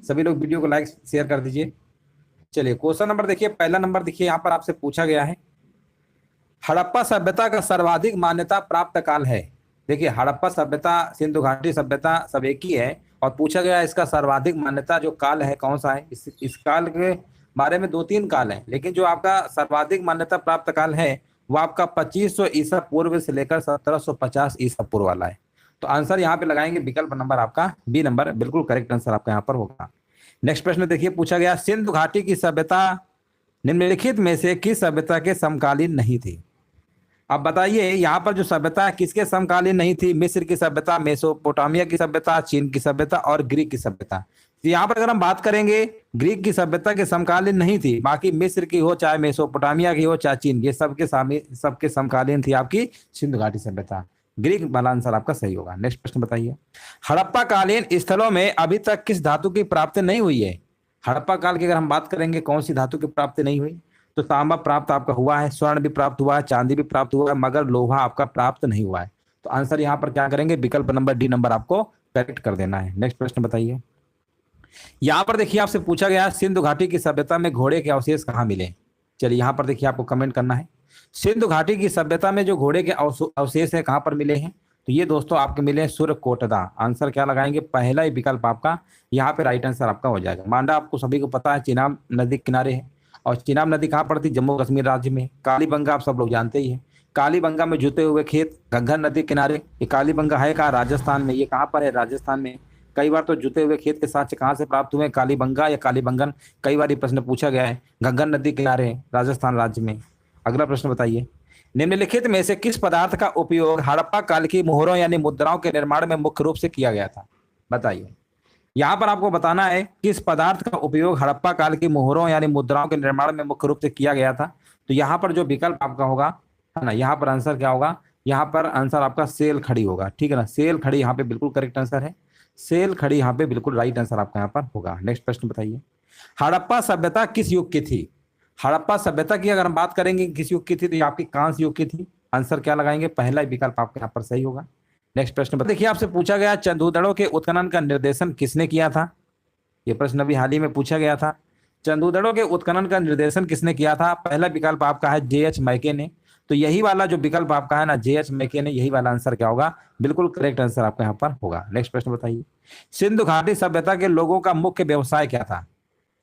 सभी लोग वीडियो को लाइक शेयर कर दीजिए। चलिए क्वेश्चन नंबर देखिए, पहला नंबर देखिए, यहाँ पर आपसे पूछा गया है हड़प्पा सभ्यता का सर्वाधिक मान्यता प्राप्त काल है। देखिए हड़प्पा सभ्यता सिंधु घाटी सभ्यता सब एक ही है, और पूछा गया इसका सर्वाधिक मान्यता जो काल है कौन सा है। इस काल के बारे में दो तीन काल है, लेकिन जो आपका सर्वाधिक मान्यता प्राप्त काल है वो आपका 2500 ईसा पूर्व से लेकर 1750 ईसा पूर्व वाला है। तो आंसर यहाँ पे लगाएंगे विकल्प नंबर आपका बी नंबर, बिल्कुल करेक्ट आंसर आपका यहाँ पर होगा। नेक्स्ट प्रश्न देखिए, पूछा गया सिंधु घाटी की सभ्यता निम्नलिखित में से किस सभ्यता के समकालीन नहीं थी। अब बताइए यहाँ पर जो सभ्यता किसके समकालीन नहीं थी। मिस्र की सभ्यता, मेसोपोटामिया की सभ्यता, चीन की सभ्यता और ग्रीक की सभ्यता। तो यहाँ पर अगर हम बात करेंगे ग्रीक की सभ्यता के समकालीन नहीं थी, बाकी मिस्र की हो चाहे मेसोपोटामिया की हो चाहे चीन, ये सबके समकालीन थी आपकी सिंधु घाटी सभ्यता। ग्रीक वाला आंसर आपका सही होगा। नेक्स्ट प्रश्न बताइए, हड़प्पा कालीन स्थलों में अभी तक किस धातु की प्राप्ति नहीं हुई है। हड़प्पा काल की अगर हम बात करेंगे कौन सी धातु की प्राप्ति नहीं हुई, तो तांबा प्राप्त आपका हुआ है, स्वर्ण भी प्राप्त हुआ है, चांदी भी प्राप्त हुआ है, मगर लोहा आपका प्राप्त नहीं हुआ है। तो आंसर यहाँ पर क्या करेंगे, विकल्प नंबर डी नंबर आपको करेक्ट कर देना है। नेक्स्ट प्रश्न बताइए, यहाँ पर देखिए आपसे पूछा गया सिंधु घाटी की सभ्यता में घोड़े के अवशेष कहाँ मिले। चलिए यहाँ पर देखिए आपको कमेंट करना है, सिंधु घाटी की सभ्यता में जो घोड़े के अवशेष है कहाँ पर मिले हैं। तो ये दोस्तों आपके मिले हैं सुरकोटदा। आंसर क्या लगाएंगे, पहला ही विकल्प आपका यहाँ पे राइट आंसर आपका हो जाएगा। मांडा आपको सभी को पता है चिनाब नदी के किनारे है, और चिनाब नदी कहाँ पड़ती है, जम्मू कश्मीर राज्य में। कालीबंगा आप सब लोग जानते ही हैं, कालीबंगा में जुते हुए खेत घग्गर नदी किनारे। ये कालीबंगा है कहाँ, राजस्थान में। ये कहाँ पर है, राजस्थान में। कई बार तो जुते हुए खेत के साथ कहाँ से प्राप्त हुए, कालीबंगा या कालीबंगन, कई बार ये प्रश्न पूछा गया है। घग्गर नदी किनारे राजस्थान राज्य में। अगला प्रश्न बताइए, निम्नलिखित में से किस पदार्थ का उपयोग हड़प्पा काल की मोहरों यानी मुद्राओं के निर्माण में मुख्य रूप से किया गया था। बताइए, यहाँ पर आपको बताना है किस पदार्थ का उपयोग हड़प्पा काल की मोहरों यानी मुद्राओं के निर्माण में मुख्य रूप से किया गया था। तो यहाँ पर जो विकल्प आपका होगा है ना, यहाँ पर आंसर क्या होगा, यहाँ पर आंसर आपका सेल खड़ी होगा। ठीक है ना, सेल खड़ी यहाँ पे बिल्कुल करेक्ट आंसर है। सेल खड़ी यहाँ पे बिल्कुल राइट आंसर आपका यहाँ पर होगा। नेक्स्ट प्रश्न बताइए, हड़प्पा सभ्यता किस युग की थी। हड़प्पा सभ्यता की अगर हम बात करेंगे किस युग की थी, तो ये आपकी कांस्य युग की थी। आंसर क्या लगाएंगे, पहला विकल्प आपका यहाँ पर सही होगा। नेक्स्ट प्रश्न देखिए, आपसे पूछा गया चंदूदड़ों के उत्खनन का निर्देशन किसने किया था। यह प्रश्न अभी हाल ही में पूछा गया था। चंदूदड़ों के उत्खनन का निर्देशन किसने किया था। पहला विकल्प आपका है जे.एच. मैके ने। तो यही वाला जो विकल्प आपका है ना, जे.एच. मैके ने, यही वाला आंसर क्या होगा, बिल्कुल करेक्ट आंसर आपका यहाँ पर होगा। नेक्स्ट प्रश्न बताइए, सिंधु घाटी सभ्यता के लोगों का मुख्य व्यवसाय क्या था।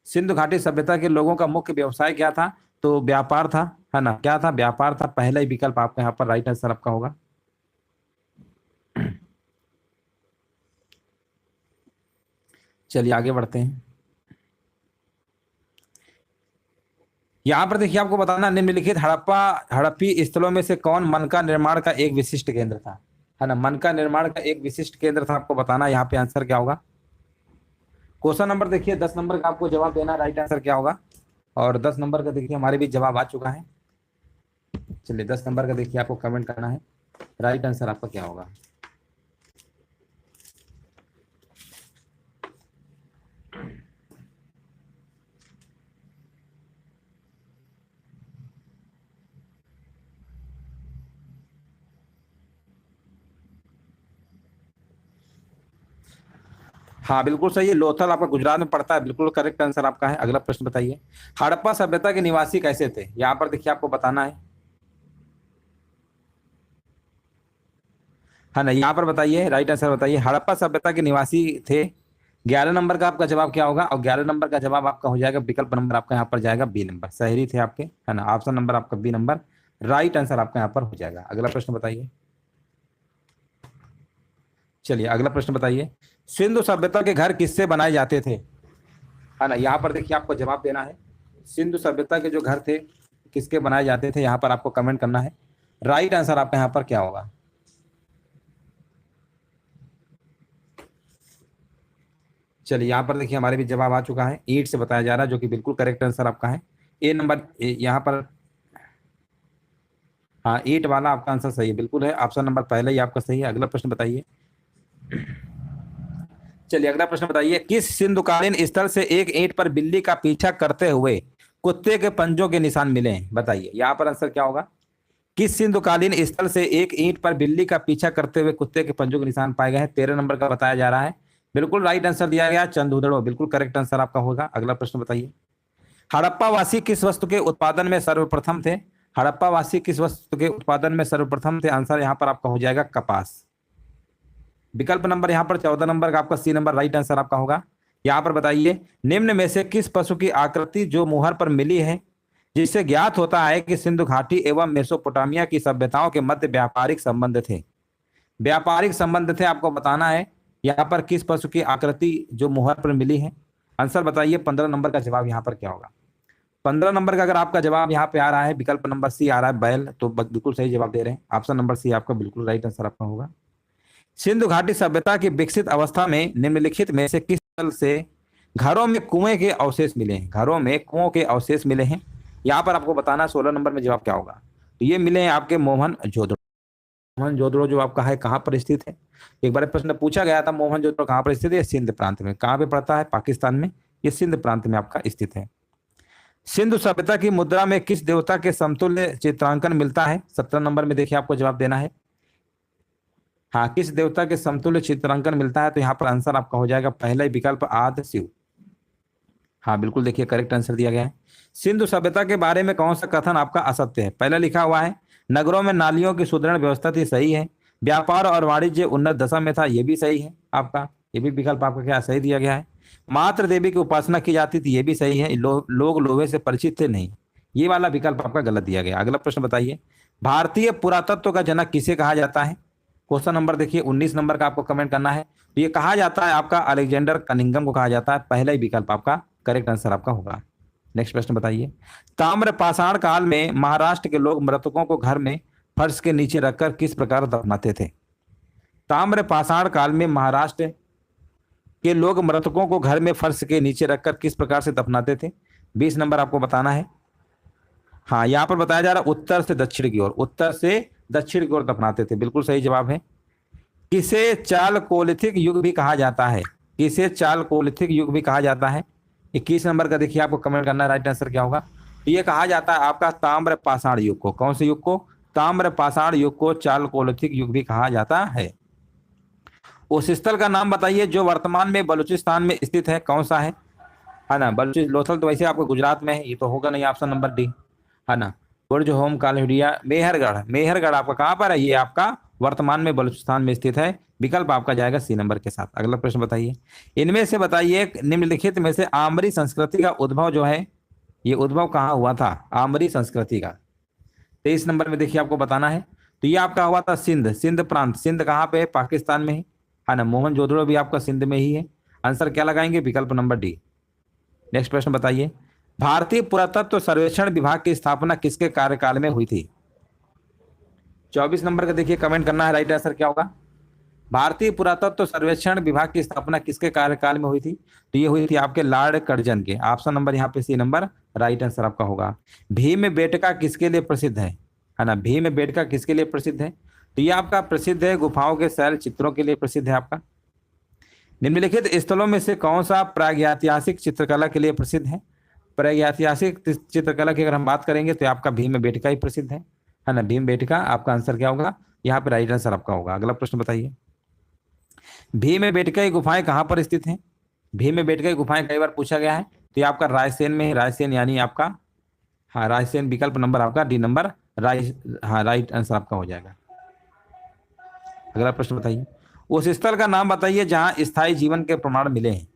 सिंधु घाटी सभ्यता के लोगों का मुख्य व्यवसाय क्या था। तो व्यापार था, है ना, क्या था, व्यापार था। पहला ही विकल्प आपका यहाँ पर राइट आंसर आपका होगा। चलिए आगे बढ़ते हैं। यहां पर देखिए आपको बताना, निम्नलिखित हड़प्पी स्थलों में से कौन मन का निर्माण का एक विशिष्ट केंद्र था, है ना। मन का निर्माण का एक विशिष्ट केंद्र था, आपको बताना यहाँ पे आंसर क्या होगा। क्वेश्चन नंबर देखिए 10 नंबर का आपको जवाब देना, राइट आंसर क्या होगा। और 10 नंबर का देखिए हमारे भी जवाब आ चुका है। चलिए 10 नंबर का देखिए आपको कमेंट करना है, राइट आंसर आपका क्या होगा। हाँ बिल्कुल सही है, लोथल आपका गुजरात में पड़ता है, बिल्कुल करेक्ट आंसर आपका है। अगला प्रश्न बताइए, हड़प्पा सभ्यता के निवासी कैसे थे। यहाँ पर देखिए आपको बताना है ना, यहाँ पर बताइए राइट आंसर बताइए। हड़प्पा सभ्यता के निवासी थे। 11 नंबर का आपका जवाब क्या होगा, और 11 नंबर का जवाब आपका हो जाएगा, विकल्प नंबर आपका यहाँ पर जाएगा बी नंबर। शहरी थे आपके, है ना, ऑप्शन नंबर आपका बी नंबर राइट आंसर आपका यहाँ पर हो जाएगा। अगला प्रश्न बताइए, चलिए अगला प्रश्न बताइए, सिंधु सभ्यता के घर किससे बनाए जाते थे, है ना। यहाँ पर देखिए आपको जवाब देना है, सिंधु सभ्यता के जो घर थे किसके बनाए जाते थे, यहाँ पर आपको कमेंट करना है, राइट आंसर आपका यहाँ पर क्या होगा। चलिए यहाँ पर देखिए हमारे भी जवाब आ चुका है, ईंट से बताया जा रहा है, जो कि बिल्कुल करेक्ट आंसर आपका है। ए नंबर यहाँ पर, हाँ ईंट वाला आपका आंसर सही है, बिल्कुल है, ऑप्शन नंबर पहले ही आपका सही है। अगला प्रश्न बताइए, चलिए अगला प्रश्न बताइए, किस सिंधुकालीन स्थल से एक ईंट पर बिल्ली का पीछा करते हुए कुत्ते के पंजों के निशान मिले हैं। बताइए यहाँ पर आंसर क्या होगा, किस सिंधुकालीन स्थल से एक ईंट पर बिल्ली का पीछा करते हुए कुत्ते के पंजों के निशान पाए गए हैं। 13 नंबर का बताया जा रहा है, बिल्कुल राइट आंसर दिया गया, चंदूदड़ो बिल्कुल करेक्ट आंसर आपका होगा। अगला प्रश्न बताइए, हड़प्पा वासी किस वस्तु के उत्पादन में सर्वप्रथम थे? हड़प्पा वासी किस वस्तु के उत्पादन में सर्वप्रथम थे? आंसर यहाँ पर आपका हो जाएगा कपास। विकल्प नंबर यहाँ पर 14 नंबर का आपका सी नंबर राइट आंसर आपका होगा। यहाँ पर बताइए, निम्न में से किस पशु की आकृति जो मुहर पर मिली है, जिससे ज्ञात होता है कि सिंधु घाटी एवं मेसोपोटामिया की सभ्यताओं के मध्य व्यापारिक संबंध थे? व्यापारिक संबंध थे, आपको बताना है यहाँ पर किस पशु की आकृति जो मुहर पर मिली है। आंसर बताइए, 15 नंबर का जवाब यहाँ पर क्या होगा? 15 नंबर का अगर आपका जवाब यहाँ पे आ रहा है, विकल्प नंबर सी आ रहा है बैल, तो बिल्कुल सही जवाब दे रहे हैं। ऑप्शन नंबर सी आपका बिल्कुल राइट आंसर आपका होगा। सिंधु घाटी सभ्यता की विकसित अवस्था में निम्नलिखित में से किस स्थल से घरों में कुएं के अवशेष मिले हैं? घरों में कुओं के अवशेष मिले हैं, यहाँ पर आपको बताना 16 नंबर में जवाब क्या होगा। तो ये मिले हैं आपके मोहनजोदड़ो। मोहनजोदड़ो जो आपका है कहाँ पर स्थित है? एक बार प्रश्न पूछा गया था, मोहनजोदड़ो कहाँ पर स्थित है? सिंध प्रांत में। कहाँ पे पड़ता है? पाकिस्तान में। ये सिंध प्रांत में आपका स्थित है। सिंधु सभ्यता की मुद्रा में किस देवता के समतुल्य चित्रांकन मिलता है? 17 नंबर में देखिए आपको जवाब देना है। हाँ, किस देवता के समतुल्य चित्रांकन मिलता है? तो यहाँ पर आंसर आपका हो जाएगा पहला ही विकल्प आदि शिव। हाँ बिल्कुल, देखिए करेक्ट आंसर दिया गया है। सिंधु सभ्यता के बारे में कौन सा कथन आपका असत्य है? पहला लिखा हुआ है, नगरों में नालियों की सुदृढ़ व्यवस्था थी, सही है। व्यापार और वाणिज्य उन्नत दशा में था, ये भी सही है आपका। ये भी विकल्प आपका क्या सही दिया गया है। मात्र देवी की उपासना की जाती थी, ये भी सही है। लोग लोहे से परिचित थे, नहीं, ये वाला विकल्प आपका गलत दिया गया। अगला प्रश्न बताइए, भारतीय पुरातत्व का जनक किसे कहा जाता है? क्वेश्चन नंबर देखिए 19 नंबर का आपको कमेंट करना है। तो ये कहा जाता है आपका अलेक्जेंडर कनिंघम को कहा जाता है। पहला ही विकल्प आपका करेक्ट आंसर आपका होगा। नेक्स्ट प्रश्न बताइए, ताम्र पाषाण काल में महाराष्ट्र के लोग मृतकों को घर में फर्श के नीचे रखकर किस प्रकार दफनाते थे? ताम्र पाषाण काल में महाराष्ट्र के लोग मृतकों को घर में फर्श के नीचे रखकर किस प्रकार से दफनाते थे? 20 नंबर आपको बताना है। हाँ, यहाँ पर बताया जा रहा है उत्तर से दक्षिण की ओर, उत्तर से दक्षिण की ओर दफनाते थे, बिल्कुल सही जवाब है। किसे चालकोलिथिक युग भी कहा जाता है? किसे चालकोलिथिक युग भी कहा जाता है? 21 नंबर का देखिए आपको कमेंट करना है, राइट आंसर क्या होगा। तो ये कहा जाता है आपका ताम्र पाषाण युग को। कौन से युग को? ताम्र पाषाण युग को चालकोलिथिक युग भी कहा जाता है। उस स्थल का नाम बताइए जो वर्तमान में बलूचिस्तान में स्थित है, कौन सा है ना? लोथल तो वैसे आपको गुजरात में है, ये तो होगा नहीं, ऑप्शन नंबर डी, है ना। बुर्ज होम कालहड़िया मेहरगढ़, मेहरगढ़ आपका कहाँ पर है? ये आपका वर्तमान में बलूचिस्तान में स्थित है। विकल्प आपका जाएगा सी नंबर के साथ। अगला प्रश्न बताइए, इनमें से बताइए निम्नलिखित में से आमरी संस्कृति का उद्भव जो है, ये उद्भव कहाँ हुआ था? आमरी संस्कृति का 23 नंबर में देखिए आपको बताना है। तो ये आपका हुआ था सिंध, सिंध प्रांत। सिंध कहाँ पे है? पाकिस्तान में है ना। मोहनजोदड़ो भी आपका सिंध में ही है। आंसर क्या लगाएंगे? विकल्प नंबर डी। नेक्स्ट प्रश्न बताइए, भारतीय पुरातत्व सर्वेक्षण विभाग की स्थापना किसके कार्यकाल में हुई थी? 24 नंबर का देखिए कमेंट करना है, राइट आंसर क्या होगा। भारतीय पुरातत्व सर्वेक्षण विभाग की स्थापना किसके कार्यकाल में हुई थी? तो ये हुई थी आपके लॉर्ड कर्जन के। ऑप्शन नंबर यहाँ पे सी नंबर राइट आंसर आपका होगा। भीमबेटका किसके लिए प्रसिद्ध है ना? भीमबेटका किसके लिए प्रसिद्ध है? तो ये आपका प्रसिद्ध है गुफाओं के शैल चित्रों के लिए प्रसिद्ध है आपका। निम्नलिखित स्थलों में से कौन सा प्रागैतिहासिक चित्रकला के लिए प्रसिद्ध है? प्रागैतिहासिक चित्रकला की अगर हम बात करेंगे तो आपका भीमबेटका ही प्रसिद्ध है ना। भीमबेटका आपका आंसर क्या होगा? यहाँ पे राइट आंसर आपका होगा। अगला प्रश्न बताइए, भीमबेटका की गुफाएं कहाँ पर स्थित हैं? भीमबेटका की गुफाएं कई बार पूछा गया है। तो ये आपका रायसेन में है, रायसेन यानी आपका, हाँ रायसेन, विकल्प नंबर आपका डी नंबर हाँ राइट आंसर आपका हो जाएगा। अगला प्रश्न बताइए, उस स्थल का नाम बताइए जहाँ स्थायी जीवन के प्रमाण मिले हैं,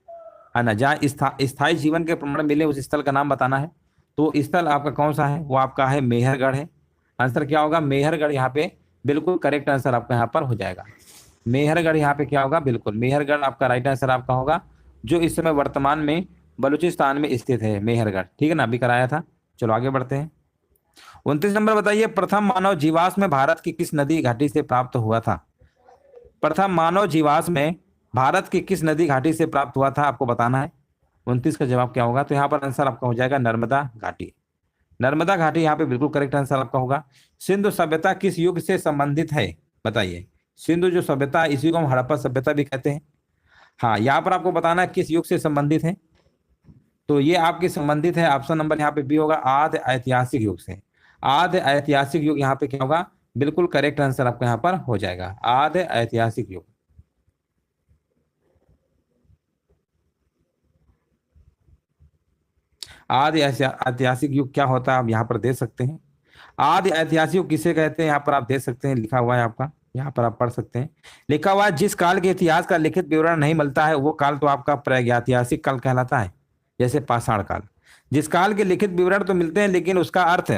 है ना। जहाँ स्थायी जीवन के प्रमाण मिले, उस स्थल का नाम बताना है। तो स्थल आपका कौन सा है? वो आपका है मेहरगढ़ है। आंसर क्या होगा? मेहरगढ़ यहाँ पे बिल्कुल करेक्ट आंसर आपका यहाँ पर हो जाएगा। मेहरगढ़ यहाँ पे क्या होगा? बिल्कुल मेहरगढ़ आपका राइट आंसर आपका होगा, जो इस समय वर्तमान में बलूचिस्तान में स्थित है मेहरगढ़, ठीक है ना, अभी कराया था। चलो आगे बढ़ते हैं। 29 नंबर बताइए, प्रथम मानव जीवाश्म में भारत की किस नदी घाटी से प्राप्त हुआ था? प्रथम मानव जीवाश्म में भारत की किस नदी घाटी से प्राप्त हुआ था, आपको बताना है। 29 का जवाब क्या होगा? तो यहाँ पर आंसर आपका हो जाएगा नर्मदा घाटी। नर्मदा घाटी यहाँ पे बिल्कुल करेक्ट आंसर आपका होगा। सिंधु सभ्यता किस युग से संबंधित है? बताइए। सिंधु जो सभ्यता, इस युग को हम हड़प्पा सभ्यता भी कहते हैं। हाँ, यहाँ पर आपको बताना है किस युग से संबंधित है। तो ये आपकी संबंधित है, ऑप्शन नंबर यहाँ पे बी होगा, आद्य ऐतिहासिक युग से। आद्य ऐतिहासिक युग यहाँ पे क्या होगा? बिल्कुल करेक्ट आंसर आपका यहाँ पर हो जाएगा, आद्य ऐतिहासिक युग। आदि ऐतिहासिक युग क्या होता है आप यहाँ पर दे सकते हैं। आदि ऐतिहासिक युग किसे कहते हैं यहाँ पर आप दे सकते हैं, लिखा हुआ है आपका, यहाँ पर आप पढ़ सकते हैं। लिखा हुआ है जिस काल के इतिहास का लिखित विवरण नहीं मिलता है वो काल तो आपका प्रागैतिहासिक काल कहलाता है। जैसे पाषाण काल, जिस काल के लिखित विवरण तो मिलते हैं लेकिन उसका अर्थ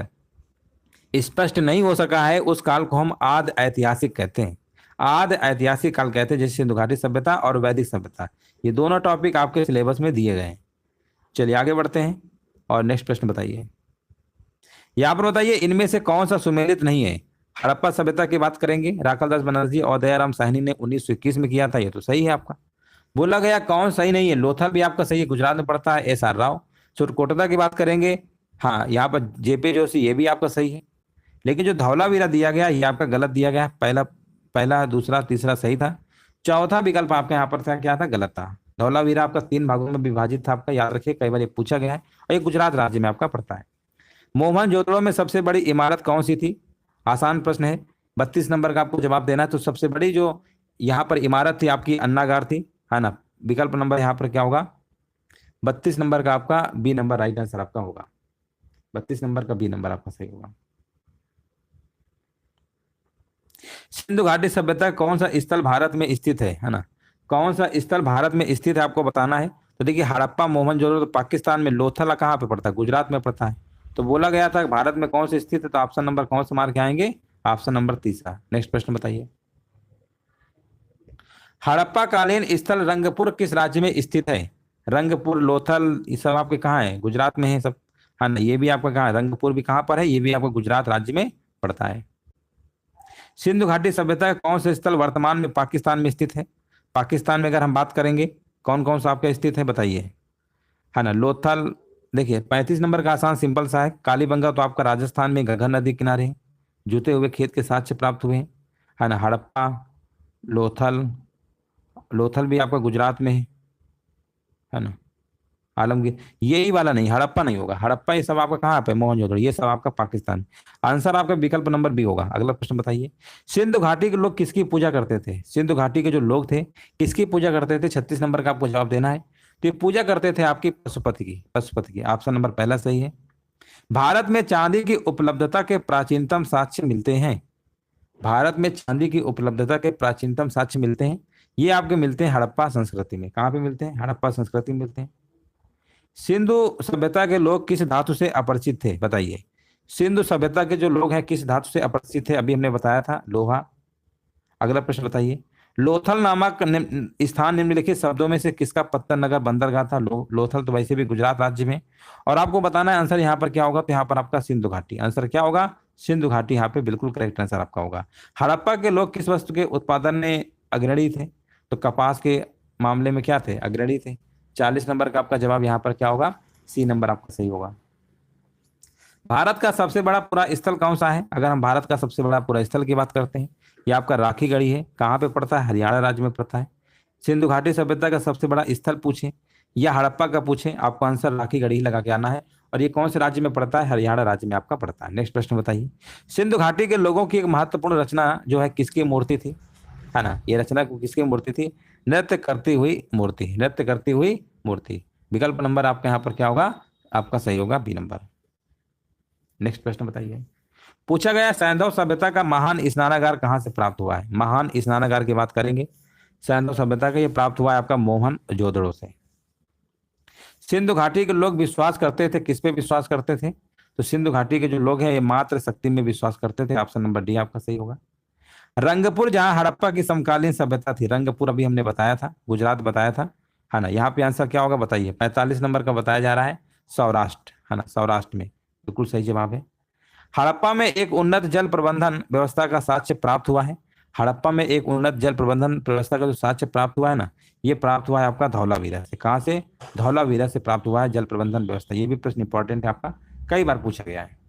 स्पष्ट नहीं हो सका है, उस काल को हम आदि ऐतिहासिक कहते हैं। आदि ऐतिहासिक काल कहते हैं। जैसे सिंधु घाटी सभ्यता और वैदिक सभ्यता, ये दोनों टॉपिक आपके सिलेबस में दिए गए हैं। चलिए आगे बढ़ते हैं और नेक्स्ट प्रश्न बताइए। यहाँ पर बताइए इनमें से कौन सा सुमेलित नहीं है। हड़प्पा सभ्यता की बात करेंगे, राखालदास बनर्जी और दयाराम साहनी ने 1921 में किया था, ये तो सही है आपका। बोला गया कौन सही नहीं है, लोथल भी आपका सही है, गुजरात में पड़ता है, एस आर राव। चोरकोटदा की बात करेंगे, हाँ यहाँ पर जेपी जोशी, ये भी आपका सही है। लेकिन जो धौलावीरा दिया गया ये आपका गलत दिया गया। पहला पहला दूसरा तीसरा सही था, चौथा विकल्प आपका यहाँ पर था क्या था, गलत था। धौलावीरा आपका 3 भागों में विभाजित था आपका, याद रखिए, कई बार ये पूछा गया है और ये गुजरात राज्य में आपका पड़ता है। मोहनजोदड़ो में सबसे बड़ी इमारत कौन सी थी, आसान प्रश्न है, 32 नंबर का आपको जवाब देना है। तो सबसे बड़ी जो यहाँ पर इमारत थी आपकी अन्नागार थी, है ना। विकल्प नंबर यहाँ पर क्या होगा, 32 नंबर का आपका बी नंबर राइट आंसर आपका होगा। 32 नंबर का बी नंबर आपका सही होगा। सिंधु घाटी सभ्यता कौन सा स्थल भारत में स्थित है ना, कौन सा स्थल भारत में स्थित है आपको बताना है। तो देखिए हड़प्पा मोहनजोदड़ो तो पाकिस्तान में, लोथल कहाँ पे पड़ता है, गुजरात में पड़ता है। तो बोला गया था भारत में कौन से स्थित है, तो ऑप्शन नंबर कौन से मार के आएंगे, ऑप्शन नंबर तीसरा। नेक्स्ट प्रश्न बताइए। हड़प्पा कालीन स्थल रंगपुर किस राज्य में स्थित है। रंगपुर, लोथल, ये सब आपके कहाँ है, गुजरात में है सब, हाँ ना। ये भी आपका कहाँ है, रंगपुर भी कहाँ पर है, ये भी आपका गुजरात राज्य में पड़ता है। सिंधु घाटी सभ्यता का कौन सा स्थल वर्तमान में पाकिस्तान में स्थित है। पाकिस्तान में अगर हम बात करेंगे कौन कौन सा आपका स्थित है बताइए, है ना। लोथल, देखिए 35 नंबर का आसान सिंपल सा है। कालीबंगा तो आपका राजस्थान में घग्गर नदी किनारे है, जुते हुए खेत के साक्ष्य प्राप्त हुए हैं, है ना। हड़प्पा, लोथल, लोथल भी आपका गुजरात में है ना। आलमगीर, यही वाला नहीं, हड़प्पा नहीं होगा, हड़प्पा ये सब आपका कहाँ पे, मोहनजोदड़ो, ये सब आपका पाकिस्तान। आंसर आपका विकल्प नंबर बी होगा। अगला प्रश्न बताइए। सिंधु घाटी के लोग किसकी पूजा करते थे। सिंधु घाटी के जो लोग थे किसकी पूजा करते थे, 36 नंबर का आपको जवाब देना है। तो ये पूजा करते थे आपकी पशुपति की, पशुपति की। ऑप्शन नंबर पहला सही है। भारत में चांदी की उपलब्धता के प्राचीनतम साक्ष्य मिलते हैं। भारत में चांदी की उपलब्धता के प्राचीनतम साक्ष्य मिलते हैं, ये आपके मिलते हैं हड़प्पा संस्कृति में। कहाँ पे मिलते हैं, हड़प्पा संस्कृति में मिलते हैं। सिंधु सभ्यता के लोग किस धातु से अपरिचित थे बताइए। सिंधु सभ्यता के जो लोग हैं किस धातु से अपरिचित थे, अभी हमने बताया था, लोहा। अगला प्रश्न बताइए। लोथल नामक स्थान निम्नलिखित शब्दों में से किसका पत्थर नगर बंदरगाह था। लोथल तो वैसे भी गुजरात राज्य में, और आपको बताना है आंसर यहाँ पर क्या होगा। तो यहाँ पर आपका सिंधु घाटी, आंसर क्या होगा, सिंधु घाटी यहाँ पे बिल्कुल करेक्ट आंसर आपका होगा। हड़प्पा के लोग किस वस्तु के उत्पादन में अग्रणी थे, तो कपास के मामले में क्या थे, अग्रणी थे। 40 नंबर का आपका जवाब यहाँ पर क्या होगा, सी नंबर आपका सही होगा। भारत का सबसे बड़ा पुरा स्थल कौन सा है। अगर हम भारत का सबसे बड़ा पुरा स्थल की बात करते हैं, ये आपका राखी गढ़ी है। कहाँ पे पड़ता है, हरियाणा राज्य में पड़ता है। सिंधु घाटी सभ्यता का सबसे बड़ा स्थल पूछे या हड़प्पा का पूछे, आपको आंसर राखी गढ़ी लगा के आना है। और ये कौन से राज्य में पड़ता है, हरियाणा राज्य में आपका पड़ता है। नेक्स्ट प्रश्न बताइए। सिंधु घाटी के लोगों की एक महत्वपूर्ण रचना जो है किसकी मूर्ति थी, है ना। ये रचना किसकी मूर्ति थी, नृत्य करती हुई मूर्ति, नृत्य करती हुई मूर्ति। विकल्प नंबर आपका यहाँ पर क्या होगा, आपका सही होगा बी नंबर। नेक्स्ट प्रश्न बताइए। पूछा गया सैंधव सभ्यता का महान स्नानागार कहाँ से प्राप्त हुआ है। महान स्नानागार की बात करेंगे, सैंधव सभ्यता का ये प्राप्त हुआ है आपका मोहनजोदड़ो से। सिंधु घाटी के लोग विश्वास करते थे, किस पे विश्वास करते थे, तो सिंधु घाटी के जो लोग हैं ये मात्र शक्ति में विश्वास करते थे। ऑप्शन नंबर डी आपका सही होगा। रंगपुर जहां हड़प्पा की समकालीन सभ्यता थी, रंगपुर अभी हमने बताया था, गुजरात बताया था, है ना। यहाँ पे आंसर क्या होगा बताइए, 45 नंबर का बताया जा रहा है, सौराष्ट्र, है ना, सौराष्ट्र में बिल्कुल सही जवाब है। हड़प्पा में एक उन्नत जल प्रबंधन व्यवस्था का साक्ष्य प्राप्त हुआ है। हड़प्पा में एक उन्नत जल प्रबंधन व्यवस्था का जो साक्ष्य प्राप्त हुआ है ना, ये प्राप्त हुआ है आपका धौलावीरा से। कहाँ से, धौलावीरा से प्राप्त हुआ है जल प्रबंधन व्यवस्था। ये भी प्रश्न इंपॉर्टेंट है आपका, कई बार पूछा गया है।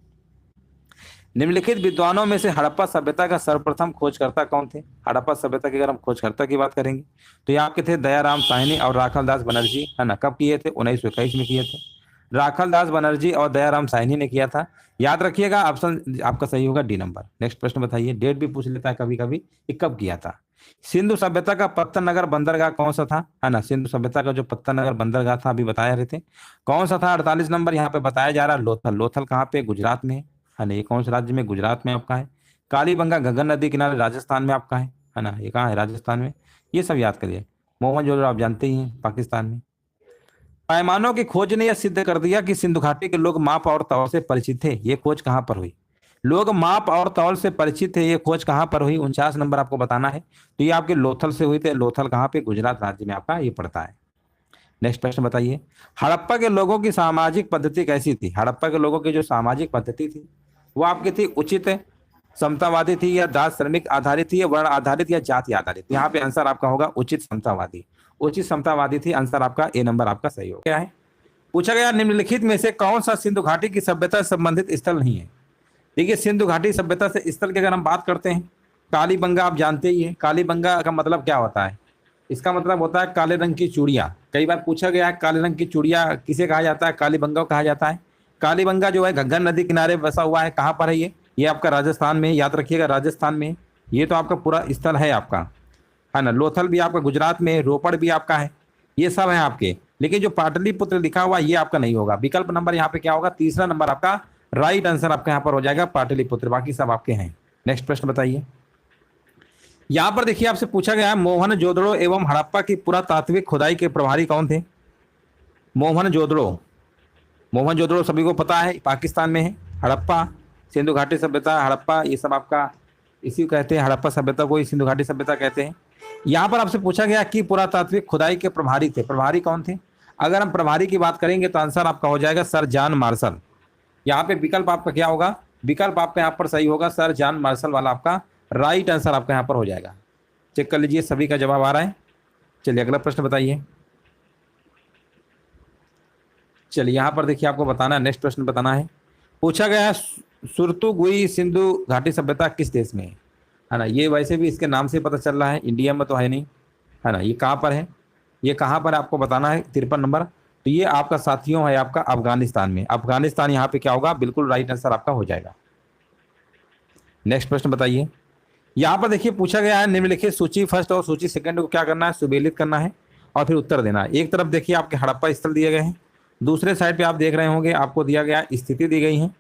निम्नलिखित विद्वानों में से हड़प्पा सभ्यता का सर्वप्रथम खोजकर्ता कौन थे। हड़प्पा सभ्यता की अगर हम खोजकर्ता की बात करेंगे तो ये आपके थे दयाराम साहनी और राखालदास बनर्जी, है ना। कब किए थे, 1921 में किए थे। राखल दास बनर्जी और दयाराम साहनी ने किया था। याद रखिएगा, ऑप्शन आपका सही होगा डी नंबर। नेक्स्ट प्रश्न बताइए, डेट भी पूछ लेता है कभी कभी, ये कब किया था। सिंधु सभ्यता का पत्तन नगर बंदरगाह कौन सा था, है ना। सिंधु सभ्यता का जो पत्तन नगर बंदरगाह था, अभी बताया रहे थे, कौन सा था। 48 नंबर यहाँ पे बताया जा रहा है लोथल। लोथल कहाँ पे, गुजरात में है ना। ये कौन से राज्य में, गुजरात में आपका है। कालीबंगा गगन नदी किनारे राजस्थान में आपका है ना। ये कहाँ है, राजस्थान में। ये सब याद करिए। मोहनजोदड़ो आप जानते ही हैं, पाकिस्तान में। पैमानों की खोज ने यह सिद्ध कर दिया कि सिंधु घाटी के लोग माप और तौल से परिचित थे। ये खोज कहाँ पर हुई, लोग माप और तौल से परिचित थे, ये खोज कहाँ पर हुई। 49 नंबर आपको बताना है। तो ये आपके लोथल से हुई थी। लोथल कहाँ पे, गुजरात राज्य में आपका ये पड़ता है। नेक्स्ट प्रश्न बताइए, हड़प्पा के लोगों की सामाजिक पद्धति कैसी थी। हड़प्पा के लोगों की जो सामाजिक पद्धति थी वो आपकी थी उचित, समतावादी थी, या दास श्रमिक आधारित थी, या वर्ण आधारित, या जाति आधारित। यहाँ पे आंसर आपका होगा उचित समतावादी। उचित समतावादी थी, आंसर आपका ए नंबर आपका सही हो गया है। पूछा गया निम्नलिखित में से कौन सा सिंधु घाटी की सभ्यता से संबंधित स्थल नहीं है। देखिए, सिंधु घाटी सभ्यता से स्थल की अगर हम बात करते हैं, कालीबंगा आप जानते ही हैं। कालीबंगा का मतलब क्या होता है, इसका मतलब होता है काले रंग की चूड़ियाँ। कई बार पूछा गया है काले रंग की चूड़ियाँ किसे कहा जाता है, कालीबंगा को कहा जाता है। कालीबंगा जो है घग्गर नदी किनारे बसा हुआ है। कहाँ पर है ये आपका राजस्थान में, याद रखिएगा राजस्थान में। ये तो आपका पूरा स्थल है आपका, है ना। लोथल भी आपका गुजरात में, रोपड़ भी आपका है, ये सब है आपके। लेकिन जो पाटलिपुत्र लिखा हुआ ये आपका नहीं होगा। विकल्प नंबर यहाँ पे क्या होगा, तीसरा नंबर आपका राइट आंसर आपका यहाँ पर हो जाएगा, पाटलिपुत्र। बाकी सब आपके हैं। नेक्स्ट प्रश्न बताइए, यहाँ पर देखिए आपसे पूछा गया है मोहनजोदड़ो एवं हड़प्पा की पुरातात्विक खुदाई के प्रभारी कौन थे। मोहनजोदड़ो, मोहनजोदड़ो सभी को पता है, पाकिस्तान में है। हड़प्पा सिंधु घाटी सभ्यता, हड़प्पा ये सब आपका इसी को कहते हैं, हड़प्पा सभ्यता को ही सिंधु घाटी सभ्यता कहते हैं। यहाँ पर आपसे पूछा गया कि पुरातात्विक खुदाई के प्रभारी थे, प्रभारी कौन थे। अगर हम प्रभारी की बात करेंगे तो आंसर आपका हो जाएगा सर जॉन मार्शल। यहाँ पे विकल्प आपका क्या होगा, विकल्प आपका यहाँ पर सही होगा, सर जॉन मार्शल वाला आपका राइट आंसर आपका यहाँ पर हो जाएगा। चेक कर लीजिए, सभी का जवाब आ रहा है। चलिए अगला प्रश्न बताइए। चलिए यहाँ पर देखिए आपको बताना है, नेक्स्ट प्रश्न बताना है। पूछा गया है सुरतुगुई सिंधु घाटी सभ्यता किस देश में है ना। ये वैसे भी इसके नाम से पता चल रहा है, इंडिया में तो है नहीं, है ना। ये कहाँ पर है, ये कहाँ पर आपको बताना है, 53 नंबर। तो ये आपका साथियों है आपका अफगानिस्तान में। अफगानिस्तान यहाँ पे क्या होगा, बिल्कुल राइट आंसर आपका हो जाएगा। नेक्स्ट प्रश्न बताइए, यहाँ पर देखिए पूछा गया है निम्नलिखित सूची फर्स्ट और सूची सेकंड को क्या करना है, सुमेलित करना है और फिर उत्तर देना है। एक तरफ देखिए आपके हड़प्पा स्थल दिए गए हैं, दूसरे साइड पे आप देख रहे होंगे आपको दिया गया स्थिति दी गई है,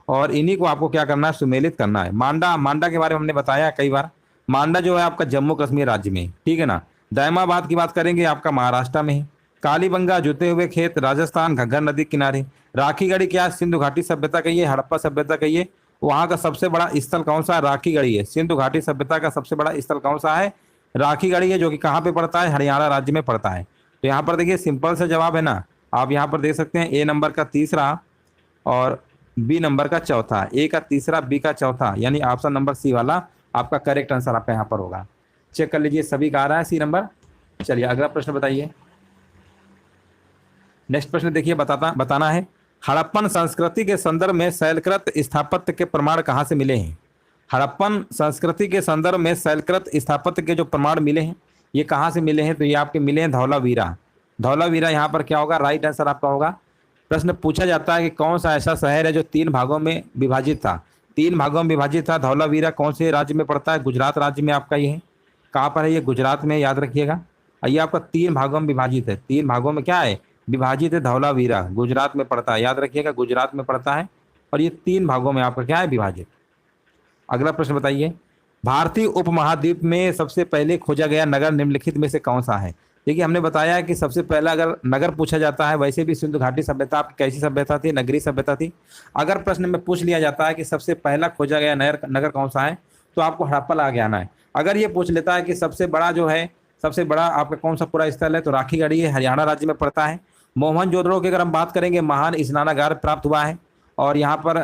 और इन्हीं को आपको क्या करना है, सुमेलित करना है। मांडा, मांडा के बारे में हमने बताया कई बार। मांडा जो है आपका जम्मू कश्मीर राज्य में, ठीक है ना। दायमाबाद की बात करेंगे आपका महाराष्ट्र में है। कालीबंगा जुते हुए खेत राजस्थान, घग्गर नदी किनारे। राखीगढ़ी क्या सिंधु घाटी सभ्यता कहिए, हड़प्पा सभ्यता कहिए। वहाँ का सबसे बड़ा स्थल कौन सा है, राखीगढ़ी है। सिंधु घाटी सभ्यता का सबसे बड़ा स्थल कौन सा है, राखीगढ़ी है, जो कि कहाँ पे पड़ता है, हरियाणा राज्य में पड़ता है। तो यहाँ पर देखिए सिंपल सा जवाब है ना, आप यहाँ पर देख सकते हैं ए नंबर का तीसरा और बी नंबर का चौथा, ए का तीसरा बी का चौथा, यानी ऑप्शन नंबर सी वाला आपका करेक्ट आंसर आपका यहाँ पर होगा। चेक कर लीजिए, सभी का आ रहा है सी नंबर। चलिए अगला प्रश्न बताइए। नेक्स्ट प्रश्न देखिए बताना है, हड़प्पन संस्कृति के संदर्भ में शैलकृत स्थापत्य के प्रमाण कहाँ से मिले हैं। हड़प्पन संस्कृति के संदर्भ में शैलकृत स्थापत्य के जो प्रमाण मिले हैं ये कहाँ से मिले हैं, तो ये आपके मिले हैं धौलावीरा। धौलावीरा यहाँ पर क्या होगा, राइट आंसर आपका होगा। प्रश्न पूछा जाता है कि कौन सा ऐसा शहर है जो 3 भागों में विभाजित था। 3 भागों में विभाजित था। धौलावीरा कौन से राज्य में पड़ता है, गुजरात राज्य में आपका ये है। कहाँ पर है ये, गुजरात में, याद रखिएगा। ये आपका 3 भागों में विभाजित है, 3 भागों में क्या है, विभाजित है। धौलावीरा गुजरात में पड़ता है, याद रखिएगा गुजरात में पड़ता है, और ये 3 भागों में आपका क्या है, विभाजित। अगला प्रश्न बताइए, भारतीय उपमहाद्वीप में सबसे पहले खोजा गया नगर निम्नलिखित में से कौन सा है। देखिए हमने बताया है कि सबसे पहला अगर नगर पूछा जाता है, वैसे भी सिंधु घाटी सभ्यता आपकी कैसी सभ्यता थी, नगरीय सभ्यता थी। अगर प्रश्न में पूछ लिया जाता है कि सबसे पहला खोजा गया नगर कौन सा है, तो आपको हड़प्पा लगा आना है। अगर ये पूछ लेता है कि सबसे बड़ा जो है, सबसे बड़ा आपका कौन सा पूरा स्थल है, तो राखीगढ़ी है, हरियाणा राज्य में पड़ता है। मोहनजोदड़ो की अगर हम बात करेंगे, महान स्नानागार प्राप्त हुआ है, और यहाँ पर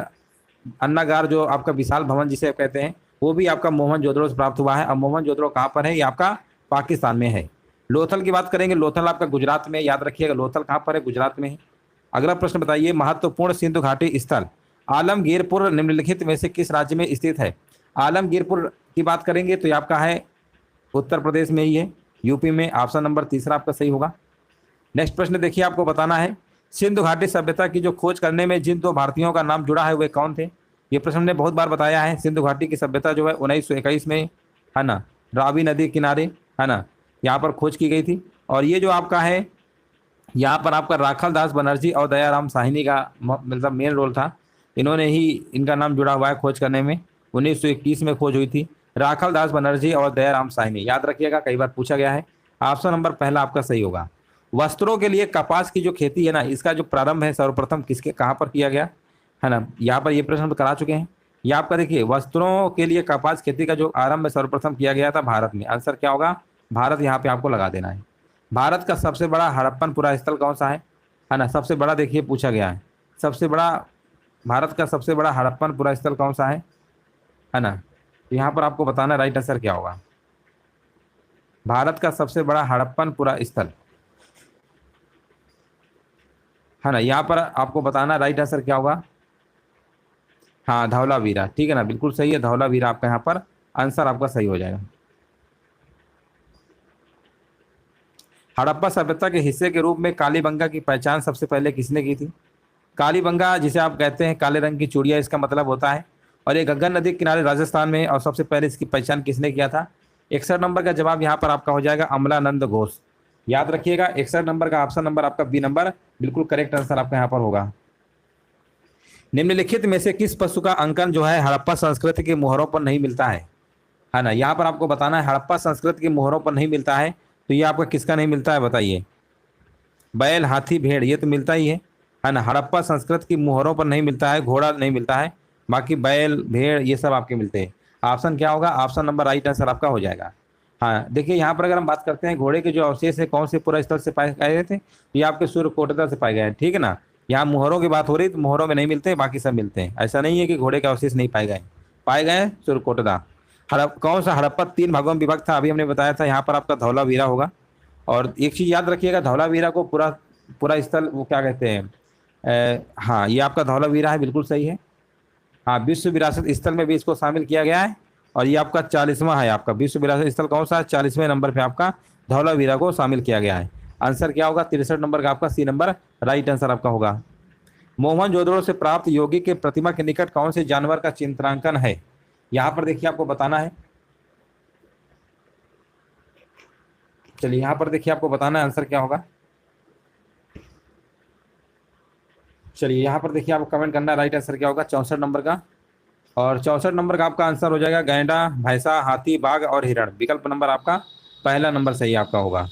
अन्नागार जो आपका विशाल भवन जिसे कहते हैं, वो भी आपका मोहनजोदड़ो से प्राप्त हुआ है। और मोहनजोदड़ो कहाँ पर है, ये आपका पाकिस्तान में है। लोथल की बात करेंगे, लोथल आपका गुजरात में, याद रखिएगा लोथल कहाँ पर है, गुजरात में है। अगला प्रश्न बताइए, महत्वपूर्ण सिंधु घाटी स्थल आलमगीरपुर निम्नलिखित में से किस राज्य में स्थित है। आलमगीरपुर की बात करेंगे तो ये आपका है उत्तर प्रदेश में ही है, यूपी में। ऑप्शन नंबर तीसरा आपका सही होगा। नेक्स्ट प्रश्न देखिए आपको बताना है, सिंधु घाटी सभ्यता की जो खोज करने में जिन 2 भारतीयों का नाम जुड़ा है वे कौन थे? ये प्रश्न हमने बहुत बार बताया है। सिंधु घाटी की सभ्यता जो है 1921 में, है ना, रावी नदी किनारे, है ना, यहाँ पर खोज की गई थी। और ये जो आपका है यहाँ पर आपका राखल दास बनर्जी और दयाराम साहनी का मतलब मेन रोल था। इन्होंने ही, इनका नाम जुड़ा हुआ है खोज करने में। 1921 में खोज हुई थी। राखल दास बनर्जी और दयाराम साहनी, याद रखिएगा, कई बार पूछा गया है। ऑप्शन नंबर पहला आपका सही होगा। वस्त्रों के लिए कपास की जो खेती है ना, इसका जो प्रारंभ है सर्वप्रथम किसके कहाँ पर किया गया, है ना, यहाँ पर ये प्रश्न तो करा चुके हैं। ये आपका देखिए, वस्त्रों के लिए कपास खेती का जो आरंभ सर्वप्रथम किया गया था भारत में। आंसर क्या होगा? भारत, यहाँ पे आपको लगा देना है। भारत का सबसे बड़ा हड़प्पन पुरा स्थल कौन सा है ना, सबसे बड़ा देखिए पूछा गया है। सबसे बड़ा, भारत का सबसे बड़ा हड़प्पन पुरा स्थल कौन सा है ना, तो यहाँ पर आपको बताना राइट आंसर क्या होगा। भारत का सबसे बड़ा हड़प्पन पुरा स्थल, है ना, यहाँ पर आपको बताना राइट आंसर क्या होगा। हाँ, धौलावीरा, ठीक है ना, बिल्कुल सही है, धौलावीरा आपका यहाँ पर आंसर आपका सही हो जाएगा। हड़प्पा सभ्यता के हिस्से के रूप में कालीबंगा की पहचान सबसे पहले किसने की थी? कालीबंगा, जिसे आप कहते हैं काले रंग की चूड़िया, इसका मतलब होता है। और ये गंगा नदी के किनारे राजस्थान में, और सबसे पहले इसकी पहचान किसने किया था? 61 नंबर का जवाब यहाँ पर आपका हो जाएगा अमलानंद घोष। याद रखिएगा, 61 नंबर का ऑप्शन नंबर आपका बी नंबर बिल्कुल करेक्ट आंसर आपका यहाँ पर होगा। निम्नलिखित में से किस पशु का अंकन जो है हड़प्पा संस्कृति के मोहरों पर नहीं मिलता है ना, यहाँ पर आपको बताना है हड़प्पा संस्कृति के मोहरों पर नहीं मिलता है, तो ये आपका किसका नहीं मिलता है बताइए? बैल, हाथी, भेड़, ये तो मिलता ही है ना। हड़प्पा संस्कृति की मोहरों पर नहीं मिलता है, घोड़ा नहीं मिलता है, बाकी बैल, भेड़, ये सब आपके मिलते हैं। ऑप्शन क्या होगा? ऑप्शन नंबर राइट आंसर आपका हो जाएगा। हाँ, देखिए यहाँ पर अगर हम बात करते हैं घोड़े के जो अवशेष है कौन से पूरा स्थल से पाए गए थे, ये आपके सूर्यकोटदा से पाए गए हैं, ठीक है ना। यहाँ मोहरों की बात हो रही, तो मोहरों में नहीं मिलते, बाकी सब मिलते हैं। ऐसा नहीं है कि घोड़े के अवशेष नहीं पाए गए सूर्यकोटदा। कौन सा हड़प्पा 3 भागों में विभक्त था? अभी हमने बताया था, यहाँ पर आपका धौलावीरा होगा। और एक चीज याद रखिएगा, धौलावीरा को पूरा पूरा स्थल वो क्या कहते हैं, हाँ, ये आपका धौलावीरा है, बिल्कुल सही है। हाँ, विश्व विरासत स्थल में भी इसको शामिल किया गया है। और ये आपका 40वां है, आपका विश्व विरासत स्थल कौन सा है? 40वें नंबर पे आपका धौलावीरा को शामिल किया गया है। आंसर क्या होगा? 63 नंबर का आपका सी नंबर राइट आंसर आपका होगा। मोहनजोदड़ो से प्राप्त योगी के प्रतिमा के निकट कौन से जानवर का चित्रांकन है? यहाँ पर देखिए आपको बताना है। चलिए यहाँ पर देखिए आपको बताना है आंसर क्या होगा। चलिए यहाँ पर देखिए आपको कमेंट करना है राइट आंसर क्या होगा 64 नंबर का। और 64 नंबर का आपका आंसर हो जाएगा गैंडा, भैंसा, हाथी, बाघ और हिरण। विकल्प नंबर आपका पहला नंबर सही आपका होगा।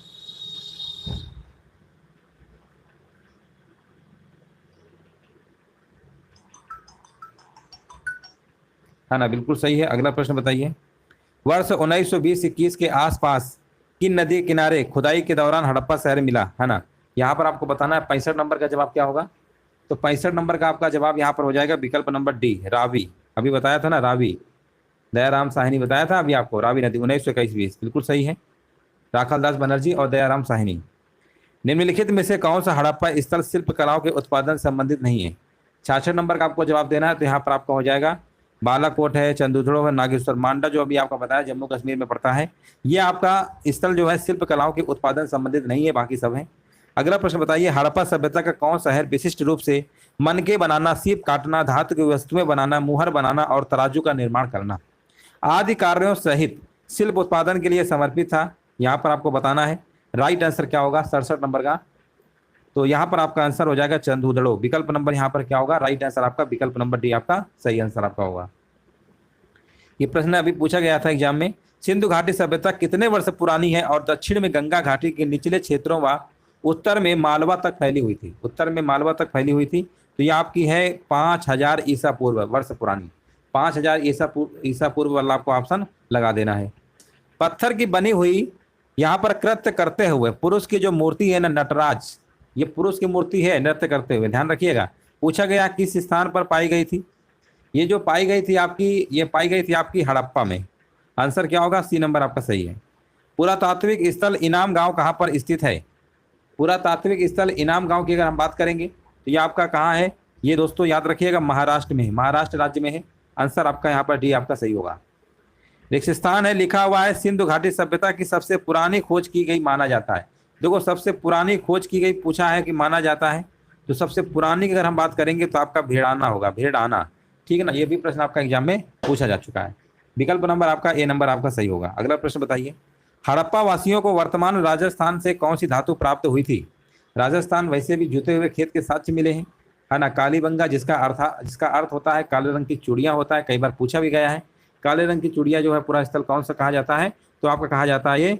है ना, बिल्कुल सही है। अगला प्रश्न बताइए। वर्ष 1920-21 के आसपास किन नदी किनारे खुदाई के दौरान हड़प्पा शहर मिला, है ना। यहाँ पर आपको बताना है 65 नंबर का जवाब क्या होगा। तो 65 नंबर का आपका जवाब यहाँ पर हो जाएगा विकल्प नंबर डी, रावी। अभी बताया था ना, रावी, दयाराम साहनी बताया था अभी आपको, रावी नदी 1921-20, बिल्कुल सही है। राखल दास बनर्जी और दयाराम साहनी। निम्नलिखित में से कौन सा हड़प्पा स्थल शिल्प कलाओं के उत्पादन संबंधित नहीं है? 66 नंबर का आपको जवाब देना है, तो यहाँ पर आपका हो जाएगा बालाकोट है, चंदूथड़ो है, नागेश्वर मांडा जो अभी आपका बताया जम्मू कश्मीर में पड़ता है। ये आपका स्थल जो है शिल्प कलाओं के उत्पादन संबंधित नहीं है, बाकी सब है। अगला प्रश्न बताइए। हड़प्पा सभ्यता का कौन शहर विशिष्ट रूप से मनके बनाना, सीप काटना, धातु की वस्तुएं बनाना, मुहर बनाना और तराजू का निर्माण करना आदि कार्यों सहित शिल्प उत्पादन के लिए समर्पित था? यहाँ पर आपको बताना है राइट आंसर क्या होगा 67 नंबर का। तो यहाँ पर आपका आंसर हो जाएगा चंदूधड़ो। विकल्प नंबर यहाँ पर क्या होगा? राइट आंसर आपका विकल्प नंबर डी आपका सही आंसर आपका होगा। ये प्रश्न अभी पूछा गया था एग्जाम में। सिंधु घाटी सभ्यता कितने वर्ष पुरानी है और दक्षिण में गंगा घाटी के निचले क्षेत्रों व उत्तर में मालवा तक फैली हुई थी? उत्तर में मालवा तक फैली हुई थी, तो ये आपकी है 5000 ईसा पूर्व वर्ष पुरानी। 5000 ईसा पूर्व वाला आपको ऑप्शन लगा देना है। पत्थर की बनी हुई यहाँ पर कृत्य करते हुए पुरुष की जो मूर्ति है ना, नटराज, ये पुरुष की मूर्ति है नृत्य करते हुए, ध्यान रखिएगा। पूछा गया किस स्थान पर पाई गई थी? ये जो पाई गई थी आपकी, ये पाई गई थी आपकी हड़प्पा में। आंसर क्या होगा? सी नंबर आपका सही है। पुरातात्विक स्थल इनाम गांव कहाँ पर स्थित है? पुरातात्विक स्थल इनाम गांव की अगर हम बात करेंगे तो ये आपका कहाँ है? ये दोस्तों याद रखिएगा महाराष्ट्र में है, महाराष्ट्र राज्य में है। आंसर आपका यहाँ पर डी आपका सही होगा। स्थान है लिखा हुआ है सिंधु घाटी सभ्यता की सबसे पुरानी खोज की गई माना जाता है। देखो सबसे पुरानी खोज की गई पूछा है कि माना जाता है, तो सबसे पुरानी की अगर हम बात करेंगे तो आपका भेड़ाना होगा, भेड़ाना, ठीक है ना। ये भी प्रश्न आपका एग्जाम में पूछा जा चुका है। विकल्प नंबर आपका ए नंबर आपका सही होगा। अगला प्रश्न बताइए, हड़प्पा वासियों को वर्तमान राजस्थान से कौन सी धातु प्राप्त हुई थी? राजस्थान वैसे भी जुते हुए खेत के साक्ष्य मिले हैं, है ना। कालीबंगा जिसका अर्थ होता है काले रंग की चूड़ियां होता है, कई बार पूछा भी गया है। काले रंग की चूड़ियां जो है पूरा स्थल कौन सा कहा जाता है? तो आपका कहा जाता है ये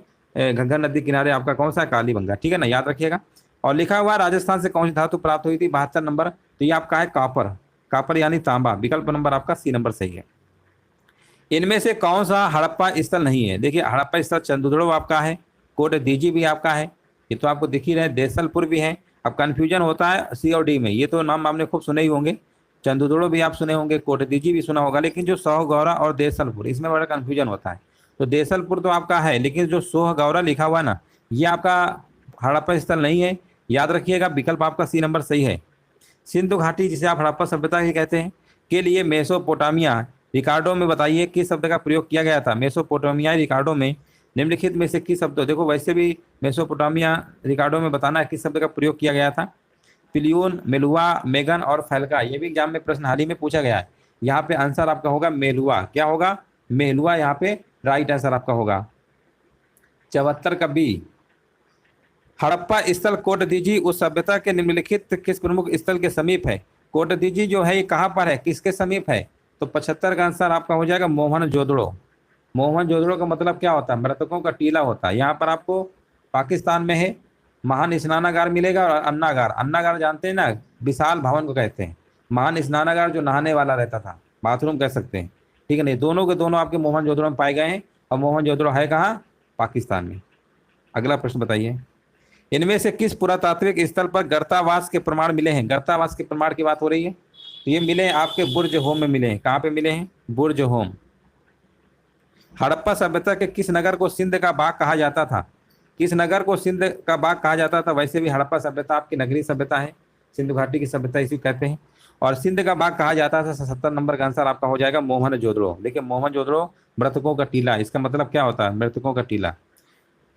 घग्गर नदी किनारे आपका कौन सा? कालीबंगा, ठीक है ना, याद रखिएगा। और लिखा हुआ राजस्थान से कौन सी धातु प्राप्त हुई थी? 72 नंबर, तो ये आपका है कॉपर, कॉपर यानी तांबा। विकल्प नंबर आपका सी नंबर सही है। इनमें से कौन सा हड़प्पा स्थल नहीं है? देखिए हड़प्पा स्थल चंद्रद्रोण आपका है, कोट दीजी भी आपका है, ये तो आपको दिख ही रहे, देसलपुर भी है। अब कंफ्यूजन होता है सी और डी में, ये तो नाम आपने खूब सुने ही होंगे, चंद्रद्रोण भी आप सुने होंगे, कोट दीजी भी सुना होगा, लेकिन जो सोहगौरा और देसलपुर इसमें बड़ा कंफ्यूजन होता है। तो देसलपुर तो आपका है, लेकिन जो सोहगौरा लिखा हुआ ना, ये आपका हड़प्पा स्थल नहीं है, याद रखिएगा। विकल्प आपका सी नंबर सही है। सिंधु घाटी जिसे आप हड़प्पा सभ्यता ही कहते हैं के लिए मेसोपोटामिया रिकार्डो में बताइए किस शब्द का प्रयोग किया गया था? मेसोपोटामिया रिकार्डो में निम्नलिखित में से किस शब्द, देखो वैसे भी मेसोपोटामिया रिकार्डो में बताना है किस शब्द का प्रयोग किया गया था। पिलियन, मेलुआ, मेगन और फैल्का, ये भी एग्जाम में प्रश्न हाल ही में पूछा गया है। यहाँ पे आंसर आपका होगा मेलुआ। क्या होगा? मेलुआ यहाँ पे राइट आंसर आपका होगा। 74 का बी। हड़प्पा स्थल कोटदीजी उस सभ्यता के निम्नलिखित किस प्रमुख स्थल के समीप है? कोटदीजी जो है ये कहाँ पर है, किसके समीप है? तो 75 का आंसर आपका हो जाएगा मोहनजोदड़ो। मोहनजोदड़ो का मतलब क्या होता है? मृतकों का टीला होता है। यहाँ पर आपको पाकिस्तान में है, महान स्नानागार मिलेगा और अन्नागार। अन्नागार जानते हैं ना, विशाल भवन को कहते हैं। महान स्नानागार जो नहाने वाला रहता था, बाथरूम कह सकते हैं, ठीक है। नहीं, दोनों के दोनों आपके मोहनजोदड़ो में पाए गए हैं, और मोहनजोदड़ो है कहाँ? पाकिस्तान में। अगला प्रश्न बताइए, इनमें से किस पुरातात्विक स्थल पर गर्तावास के प्रमाण मिले हैं? गर्तावास के प्रमाण की बात हो रही है, तो ये मिले हैं आपके बुर्ज होम में मिले हैं। कहाँ पे मिले हैं? बुर्ज होम। हड़प्पा सभ्यता के किस नगर को सिंध का बाग कहा जाता था? किस नगर को सिंध का बाग कहा जाता था? वैसे भी हड़प्पा सभ्यता आपकी नगरीय सभ्यता है, सिंधु घाटी की सभ्यता इसी कहते हैं, और सिंध का बाग कहा जाता था। 70 नंबर का आंसर आपका हो जाएगा मोहनजोदड़ो। देखिए मोहनजोदड़ो मृतकों का टीला, इसका मतलब क्या होता है? मृतकों का टीला।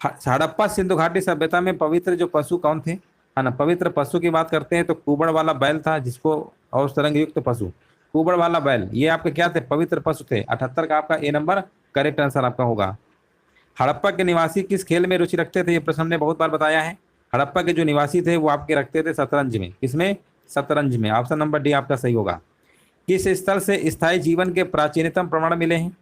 हड़प्पा सिंधु घाटी सभ्यता में पवित्र जो पशु कौन थे, है ना? पवित्र पशु की बात करते हैं तो कुबड़ वाला बैल था, जिसको और तरंग युक्त पशु, कुबड़ वाला बैल, ये आपके क्या थे? पवित्र पशु थे। 78 का आपका ए नंबर करेक्ट आंसर आपका होगा। हड़प्पा के निवासी किस खेल में रुचि रखते थे? ये प्रश्न हमने बहुत बार बताया है। हड़प्पा के जो निवासी थे वो आपके रखते थे शतरंज में। किसमें? शतरंज में। ऑप्शन नंबर डी आपका सही होगा। किस स्थल से स्थायी जीवन के प्राचीनतम प्रमाण मिले हैं,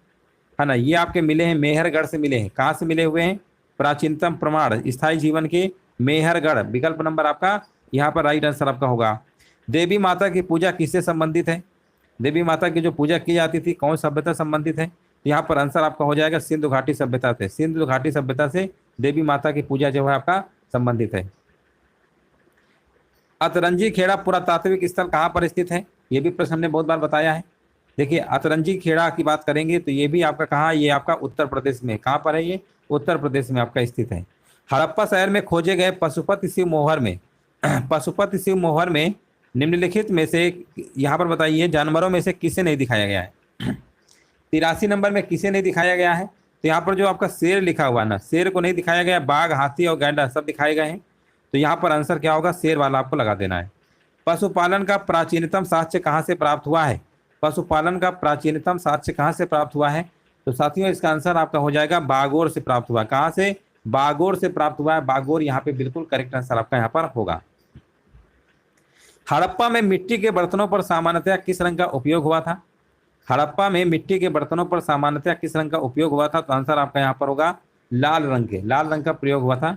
है ना? ये आपके मिले हैं मेहरगढ़ से मिले हैं। कहाँ से मिले हुए हैं? प्राचीनतम प्रमाण स्थायी जीवन के मेहरगढ़। विकल्प नंबर आपका यहाँ पर राइट आंसर आपका होगा। देवी माता की पूजा किससे संबंधित है? देवी माता की जो पूजा की जाती थी कौन सभ्यता संबंधित है? यहाँ पर आंसर आपका हो जाएगा सिंधु घाटी सभ्यता से। सिंधु घाटी सभ्यता से देवी माता की पूजा जो है आपका संबंधित है। अतरंजी खेड़ा पुरातात्विक स्थल कहाँ पर स्थित है? ये भी प्रश्न हमने बहुत बार बताया है। देखिए अतरंजी खेड़ा की बात करेंगे तो ये भी आपका कहाँ? ये आपका उत्तर प्रदेश में। कहाँ पर है ये? उत्तर प्रदेश में आपका स्थित है। हड़प्पा शहर में खोजे गए पशुपति शिव मोहर में पशुपति शिव मोहर में निम्नलिखित में से यहाँ पर बताइए जानवरों में से किसे नहीं दिखाया गया है? 83 नंबर में किसे नहीं दिखाया गया है? तो यहाँ पर जो आपका शेर लिखा हुआ ना, शेर को नहीं दिखाया गया, बाघ, हाथी और गैंडा सब दिखाए गए हैं। तो यहाँ पर आंसर क्या होगा? शेर वाला आपको लगा देना है। पशुपालन का प्राचीनतम साक्ष्य कहाँ से प्राप्त हुआ है? पशुपालन का प्राचीनतम साक्ष्य कहाँ से प्राप्त हुआ है? तो साथियों इसका आंसर आपका हो जाएगा बागोर से प्राप्त हुआ। कहाँ से? बागोर से प्राप्त हुआ है। बागोर यहाँ पे बिल्कुल करेक्ट आंसर आपका यहाँ पर होगा। हड़प्पा में मिट्टी के बर्तनों पर सामान्यतया किस रंग का उपयोग हुआ था? हड़प्पा में मिट्टी के बर्तनों पर सामान्यतया किस रंग का उपयोग हुआ था? तो आंसर आपका यहाँ पर होगा लाल रंग के, लाल रंग का प्रयोग हुआ था।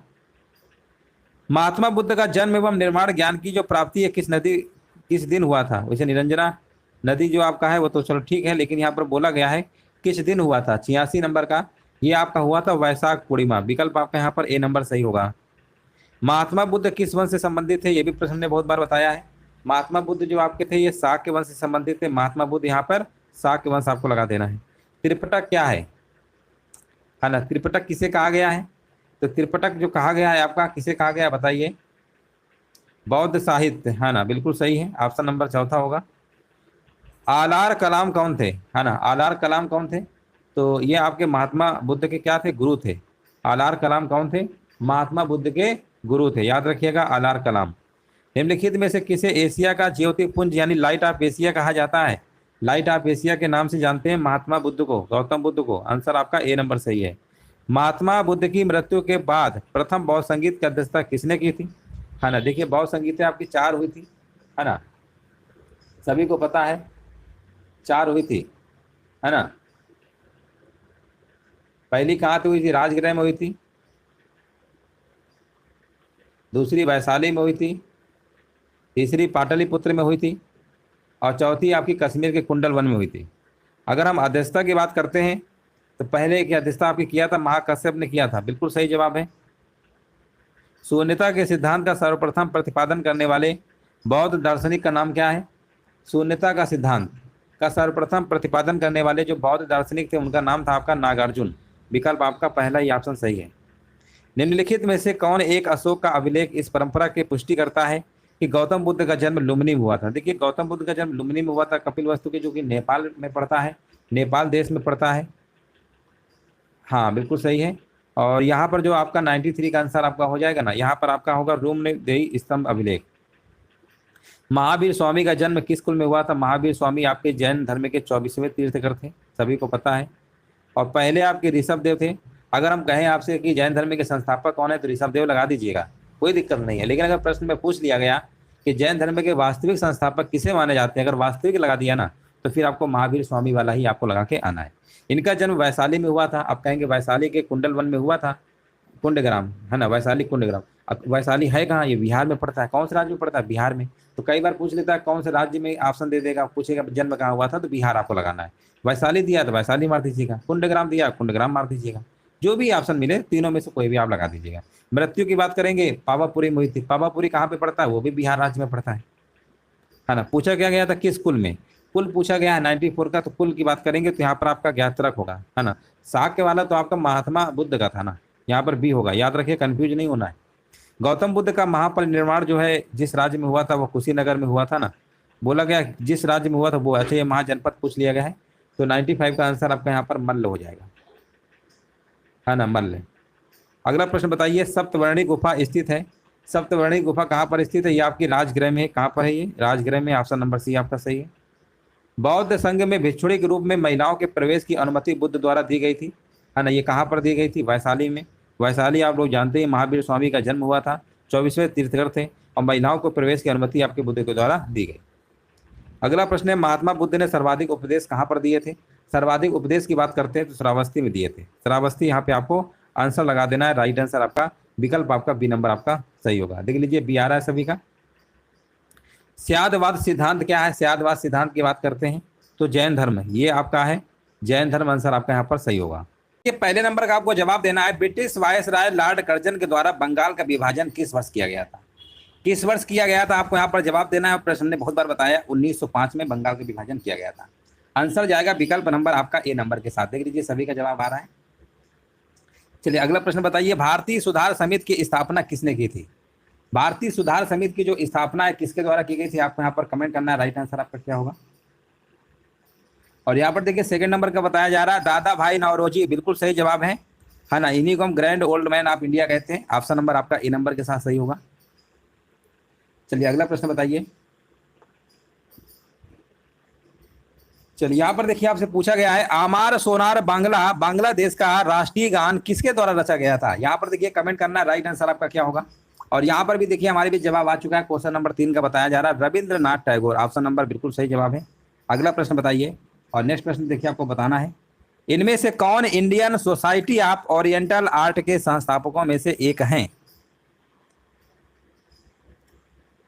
महात्मा बुद्ध का जन्म एवं निर्माण ज्ञान की जो प्राप्ति है किस दिन हुआ था? वैसे निरंजना नदी जो आपका है वो तो चलो ठीक है, लेकिन यहाँ पर बोला गया है किस दिन हुआ था। 86 नंबर का ये आपका हुआ था वैशाख पूर्णिमा। विकल्प आपका यहाँ पर ए नंबर सही होगा। महात्मा बुद्ध किस वंश से संबंधित है? ये भी प्रश्न हमने बहुत बार बताया है। महात्मा बुद्ध जो आपके थे ये शाक्य वंश से संबंधित थे। महात्मा बुद्ध यहाँ पर शाक्य वंश आपको लगा देना है। त्रिपिटक क्या है ना? त्रिपिटक किसे कहा गया है? तो त्रिपिटक जो कहा गया है आपका किसे कहा गया बताइए? बौद्ध साहित्य, है ना, बिल्कुल सही है। ऑप्शन नंबर चौथा होगा। आलार कलाम कौन थे, है ना? आलार कलाम कौन थे? तो ये आपके महात्मा बुद्ध के क्या थे? गुरु थे। आलार कलाम कौन थे? महात्मा बुद्ध के गुरु थे, याद रखिएगा आलार कलाम। निम्नलिखित में से किसे एशिया का ज्योतिपुंज यानी लाइट ऑफ एशिया कहा जाता है? लाइट ऑफ एशिया के नाम से जानते हैं महात्मा बुद्ध को, गौतम बुद्ध को। आंसर आपका ए नंबर सही है। महात्मा बुद्ध की मृत्यु के बाद प्रथम बौद्ध संगीत की अध्यक्षता किसने की थी? है ना, देखिए बौद्ध संगीतें आपकी 4 हुई थी, है ना, सभी को पता है 4 हुई थी, है ना। पहली कहाँ पे हुई थी? राजगृह में हुई थी, दूसरी वैशाली में हुई थी, तीसरी पाटलिपुत्र में हुई थी, और चौथी आपकी कश्मीर के कुंडल वन में हुई थी। अगर हम अध्यक्षता की बात करते हैं तो पहले की अध्यक्षता आपकी किया था महाकश्यप ने किया था, बिल्कुल सही जवाब है। शून्यता के सिद्धांत का सर्वप्रथम प्रतिपादन करने वाले बौद्ध दार्शनिक का नाम क्या है? शून्यता का सिद्धांत का सर्वप्रथम प्रतिपादन करने वाले जो बौद्ध दार्शनिक थे उनका नाम था आपका नागार्जुन। विकल्प आपका पहला ही ऑप्शन सही है। निम्नलिखित में से कौन एक अशोक का अभिलेख इस परंपरा की पुष्टि करता है कि गौतम बुद्ध का जन्म लुम्बिनी में हुआ था? देखिए गौतम बुद्ध का जन्म लुम्बिनी में हुआ था, कपिलवस्तु के, जो कि नेपाल में पड़ता है, नेपाल देश में पड़ता है। हाँ बिल्कुल सही है। और यहाँ पर जो आपका 93 का आंसर आपका हो जाएगा ना, यहाँ पर आपका होगा रूपदेही स्तंभ अभिलेख। महावीर स्वामी का जन्म किस कुल में हुआ था? महावीर स्वामी आपके जैन धर्म के 24वें तीर्थंकर थे, सभी को पता है। और पहले आपके ऋषभ देव थे। अगर हम कहें आपसे कि जैन धर्म के संस्थापक कौन है तो ऋषभ देव लगा दीजिएगा, कोई दिक्कत नहीं है। लेकिन अगर प्रश्न में पूछ लिया गया कि जैन धर्म के वास्तविक संस्थापक किसे माने जाते हैं, अगर वास्तविक लगा दिया ना तो फिर आपको महावीर स्वामी वाला ही आपको लगा के आना है। इनका जन्म वैशाली में हुआ था। आप कहेंगे वैशाली के कुंडल वन में हुआ था, कुंडग्राम, है ना, वैशाली कुंडग्राम। अब वैशाली है कहाँ? ये बिहार में पड़ता है। कौन से राज्य में पड़ता है? बिहार में। तो कई बार पूछ लेता है कौन से राज्य में, ऑप्शन दे देगा, पूछेगा जन्म कहाँ हुआ था तो बिहार आपको लगाना है। वैशाली दिया तो वैशाली मार दीजिएगा, कुंडग्राम दिया कुंडग्राम मार दीजिएगा, जो भी ऑप्शन मिले तीनों में से कोई भी आप लगा दीजिएगा। मृत्यु की बात करेंगे पावापुरी में हुई थी। पावापुरी कहाँ पे पड़ता है? वो भी बिहार राज्य में पड़ता है ना। पूछा क्या गया था किस कुल में? कुल पूछा गया है 94 का, तो कुल की बात करेंगे तो यहाँ पर आपका ज्ञात्रक होगा, है ना। शाक्य वाला तो आपका महात्मा बुद्ध का था ना, यहाँ पर बी होगा, याद रखिए, कंफ्यूज नहीं होना है। गौतम बुद्ध का महापरिनिर्वाण जो है जिस राज्य में हुआ था वो कुशीनगर में हुआ था ना। बोला गया जिस राज्य में हुआ था वो, अच्छा ये महाजनपद पूछ लिया गया है, तो 95 का आंसर आपका यहाँ पर मल्ल हो जाएगा, है ना, मल्ल। अगला प्रश्न बताइए, सप्तवर्णी गुफा स्थित है। सप्तवर्णी गुफा कहाँ पर स्थित है? ये आपकी राजगृह में है। कहाँ पर है ये? राजगृह में। ऑप्शन नंबर सी आपका सही है। बौद्ध संघ में भिक्षुणी के रूप में महिलाओं के प्रवेश की अनुमति बुद्ध द्वारा दी गई थी, है ना। ये कहाँ पर दी गई थी? वैशाली में। वैशाली आप लोग जानते हैं महावीर स्वामी का जन्म हुआ था, 24वें तीर्थंकर थे, और महिलाओं को प्रवेश की अनुमति आपके बुद्ध के द्वारा दी गई। अगला प्रश्न है, महात्मा बुद्ध ने सर्वाधिक उपदेश कहाँ पर दिए थे? सर्वाधिक उपदेश की बात करते हैं तो श्रावस्ती में दिए थे। श्रावस्ती, यहाँ पे आपको आंसर लगा देना है। राइट आंसर आपका विकल्प आपका बी नंबर आपका सही होगा। देख लीजिए बी आ रहा है सभी का। स्यादवाद सिद्धांत क्या है? स्यादवाद सिद्धांत की बात करते हैं तो जैन धर्म, ये आपका है जैन धर्म, आंसर आपका यहाँ पर सही होगा। ये पहले नंबर का आपको जवाब देना है। ब्रिटिश वायसराय लॉर्ड कर्जन के द्वारा बंगाल का विभाजन किस वर्ष किया गया था? किस वर्ष किया गया था आपको यहाँ पर जवाब देना है। प्रश्न ने बहुत बार बताया 1905 में बंगाल का विभाजन किया गया था। आंसर जाएगा विकल्प नंबर आपका ए नंबर के साथ। देख लीजिए सभी का जवाब आ रहा है। चलिए अगला प्रश्न बताइए, भारतीय सुधार समिति की स्थापना किसने की थी? भारतीय सुधार समिति की जो स्थापना है किसके द्वारा की गई थी? आपको यहाँ पर कमेंट करना है, राइट आंसर आपका क्या होगा। और यहाँ पर देखिए सेकंड नंबर का बताया जा रहा है दादा भाई नौरोजी, बिल्कुल सही जवाब है ना। इन्हीं को हम grand old man of India कहते हैं। ऑप्शन नंबर आपका ए नंबर के साथ सही होगा। चलिए अगला प्रश्न बताइए। चलिए यहाँ पर देखिए आपसे पूछा गया है, आमार सोनार बांग्ला बांग्लादेश का राष्ट्रीय गान किसके द्वारा रचा गया था? यहाँ पर देखिए कमेंट करना है, राइट आंसर आपका क्या होगा। और यहाँ पर भी देखिए हमारे भी जवाब आ चुका है। क्वेश्चन नंबर 3 का बताया जा रहा है रविंद्रनाथ टैगोर। ऑप्शन नंबर बिल्कुल सही जवाब है। अगला प्रश्न बताइए, और नेक्स्ट प्रश्न देखिए आपको बताना है, इनमें से कौन Indian society of oriental art के संस्थापकों में से एक हैं?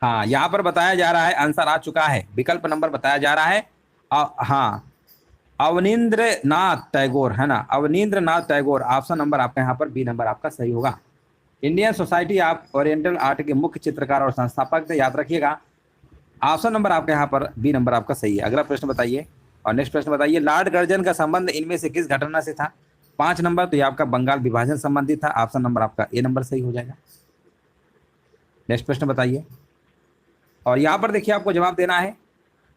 हाँ यहाँ पर बताया जा रहा है, आंसर आ चुका है, विकल्प नंबर बताया जा रहा है हाँ अवनींद्रनाथ टैगोर, है ना, अवनींद्रनाथ टैगोर। ऑप्शन नंबर आपका यहाँ पर बी नंबर आपका सही होगा। Indian society of oriental art के मुख्य चित्रकार और संस्थापक थे, याद रखिएगा। ऑप्शन नंबर आपका यहाँ पर बी नंबर आपका सही है। अगला प्रश्न बताइए, और नेक्स्ट प्रश्न बताइए, लॉर्ड कर्जन का संबंध इनमें से किस घटना से था? 5 नंबर, तो ये आपका बंगाल विभाजन संबंधित था। ऑप्शन नंबर आपका ए नंबर सही हो जाएगा। नेक्स्ट प्रश्न बताइए, और यहाँ पर देखिए आपको जवाब देना है,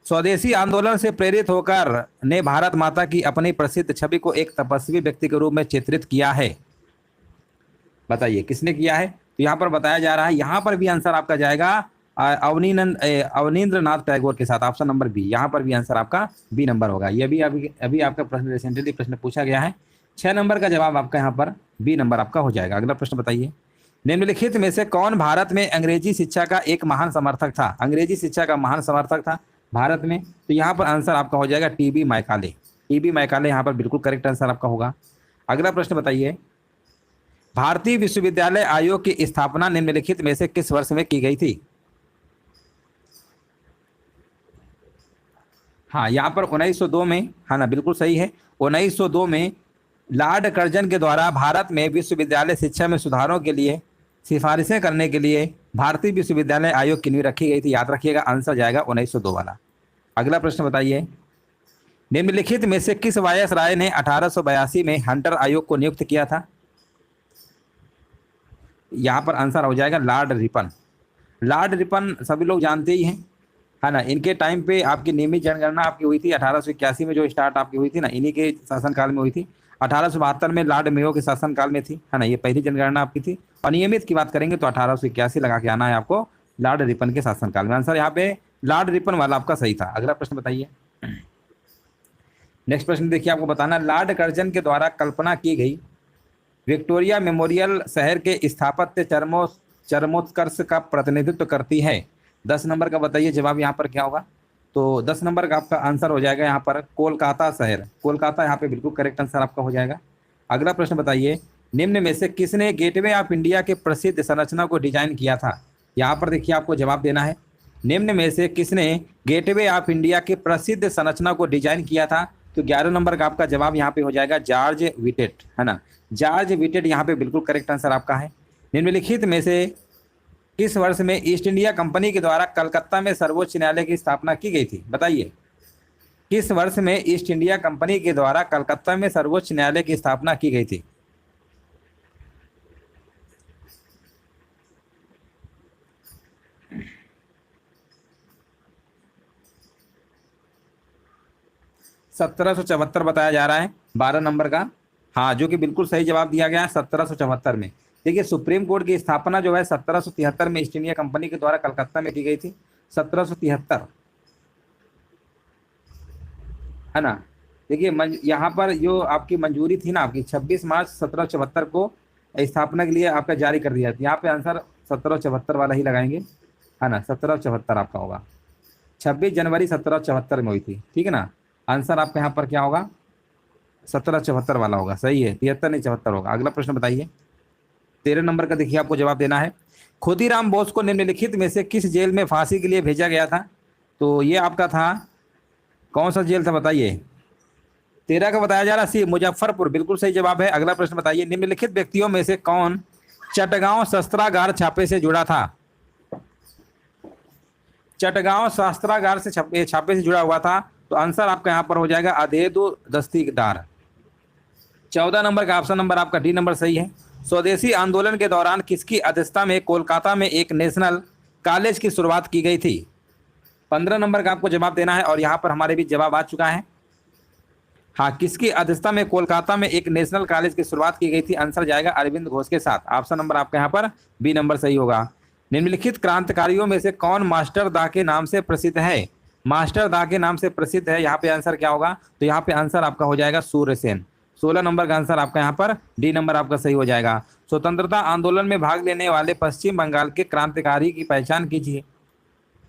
स्वदेशी आंदोलन से प्रेरित होकर ने भारत माता की अपनी प्रसिद्ध छवि को एक तपस्वी व्यक्ति के रूप में चित्रित किया है। बताइए किसने किया है? तो यहाँ पर बताया जा रहा है, यहाँ पर भी आंसर आपका जाएगा अवनींद्र नाथ टैगोर के साथ। ऑप्शन नंबर बी, यहाँ पर भी आंसर आपका बी नंबर होगा। ये भी अभी अभी आपका प्रश्न रिसेंटली प्रश्न पूछा गया है। 6 नंबर का जवाब आपका यहाँ पर बी नंबर आपका हो जाएगा। अगला प्रश्न बताइए, निम्नलिखित में से कौन भारत में अंग्रेजी शिक्षा का एक महान समर्थक था? अंग्रेजी शिक्षा का महान समर्थक था भारत में, तो यहाँ पर आंसर आपका हो जाएगा टीबी मैकाले। टीबी मैकाले यहाँ पर बिल्कुल करेक्ट आंसर आपका होगा। अगला प्रश्न बताइए, भारतीय विश्वविद्यालय आयोग की स्थापना निम्नलिखित में से किस वर्ष में की गई थी? हाँ, यहाँ पर 1902 में, हाँ ना, बिल्कुल सही है। 1902 में लॉर्ड कर्जन के द्वारा भारत में विश्वविद्यालय शिक्षा में सुधारों के लिए सिफारिशें करने के लिए भारतीय विश्वविद्यालय आयोग की नींव रखी गई थी। याद रखिएगा, आंसर जाएगा 1902 वाला। अगला प्रश्न बताइए, निम्नलिखित में से किस वायसराय ने 1882 में हंटर आयोग को नियुक्त किया था? यहाँ पर आंसर हो जाएगा लॉर्ड रिपन। लॉर्ड रिपन सभी लोग जानते ही हैं, है ना। इनके टाइम पे आपकी नियमित जनगणना आपकी हुई थी 1881 में, जो स्टार्ट आपकी हुई थी ना, इन्हीं के शासनकाल में हुई थी। 1872 में लॉर्ड मेयो के शासनकाल में थी, है ना, ये पहली जनगणना आपकी थी। और नियमित की बात करेंगे तो 1881 लगा के आना है आपको, लॉर्ड रिपन के शासनकाल में। आंसर यहाँ पे लॉर्ड रिपन वाला आपका सही था। अगला प्रश्न बताइए, नेक्स्ट प्रश्न देखिए, आपको बताना, लॉर्ड कर्जन के द्वारा कल्पना की गई विक्टोरिया मेमोरियल शहर के स्थापत्य चरमोत्कर्ष का प्रतिनिधित्व करती है। 10 नंबर का बताइए जवाब यहाँ पर क्या होगा? तो 10 नंबर का आपका आंसर हो जाएगा यहाँ पर कोलकाता शहर। कोलकाता यहाँ पे बिल्कुल करेक्ट आंसर आपका हो जाएगा। अगला प्रश्न बताइए, निम्न में से किसने गेटवे ऑफ इंडिया के प्रसिद्ध संरचना को डिजाइन किया था? यहाँ पर देखिए आपको जवाब देना है, निम्न में से किसने गेटवे ऑफ इंडिया के प्रसिद्ध संरचना को डिजाइन किया था? तो 11 नंबर का आपका जवाब यहाँ पे हो जाएगा जॉर्ज विटेट, है ना। जॉर्ज विटेट यहाँ पे बिल्कुल करेक्ट आंसर आपका है। निम्नलिखित में से किस वर्ष में ईस्ट इंडिया कंपनी के द्वारा कलकत्ता में सर्वोच्च न्यायालय की स्थापना की गई थी? बताइए, किस वर्ष में ईस्ट इंडिया कंपनी के द्वारा कलकत्ता में सर्वोच्च न्यायालय की स्थापना की गई थी? (1774) बताया जा रहा है 12 नंबर का। हाँ, जो कि बिल्कुल सही जवाब दिया गया है 1774 में। देखिए, सुप्रीम कोर्ट की स्थापना जो है 1773 में ईस्ट इंडिया कंपनी के द्वारा कलकत्ता में की गई थी, 1773, है ना। देखिए, यहाँ पर जो आपकी मंजूरी थी ना, आपकी 26 मार्च 1774 को स्थापना के लिए आपका जारी कर दिया था। यहाँ पे आंसर 1774 वाला ही लगाएंगे, है ना। 1774 आपका होगा, 26 जनवरी 1774 में हुई थी, ठीक है ना। आंसर आपका यहाँ पर क्या होगा? 1774 वाला होगा, सही है। 73 नहीं 74 होगा। अगला प्रश्न बताइए, 13 नंबर का देखिए आपको जवाब देना है, खुदीराम बोस को निम्नलिखित में से किस जेल में फांसी के लिए भेजा गया था? तो ये आपका था, कौन सा जेल था बताइए? 13 का बताया जा रहा सी, मुजफ्फरपुर, बिल्कुल सही जवाब है। अगला प्रश्न बताइए, निम्नलिखित व्यक्तियों में से कौन चटगांव शस्त्रागार छापे से जुड़ा था? चटगांव शस्त्रागार से छापे से जुड़ा हुआ था, तो आंसर आपका यहाँ पर हो जाएगा अधेदु दस्तीदार। 14 नंबर का ऑप्शन नंबर आपका डी नंबर सही है। स्वदेशी आंदोलन के दौरान किसकी अध्यक्षता में कोलकाता में एक नेशनल कॉलेज की शुरुआत की गई थी? 15 नंबर का आपको जवाब देना है, और यहाँ पर हमारे बीच जवाब आ चुका है। हाँ, किसकी अध्यक्षता में कोलकाता में एक नेशनल कॉलेज की शुरुआत की गई थी? आंसर जाएगा अरविंद घोष के साथ। ऑप्शन नंबर आपका यहाँ पर बी नंबर सही होगा। निम्नलिखित क्रांतिकारियों में से कौन मास्टर दा के नाम से प्रसिद्ध है? मास्टर दा के नाम से प्रसिद्ध है, यहाँ पे आंसर क्या होगा? तो यहाँ पे आंसर आपका हो जाएगा सूर्यसेन। 16 नंबर का आंसर आपका यहाँ पर डी नंबर आपका सही हो जाएगा। स्वतंत्रता आंदोलन में भाग लेने वाले पश्चिम बंगाल के क्रांतिकारी की पहचान कीजिए।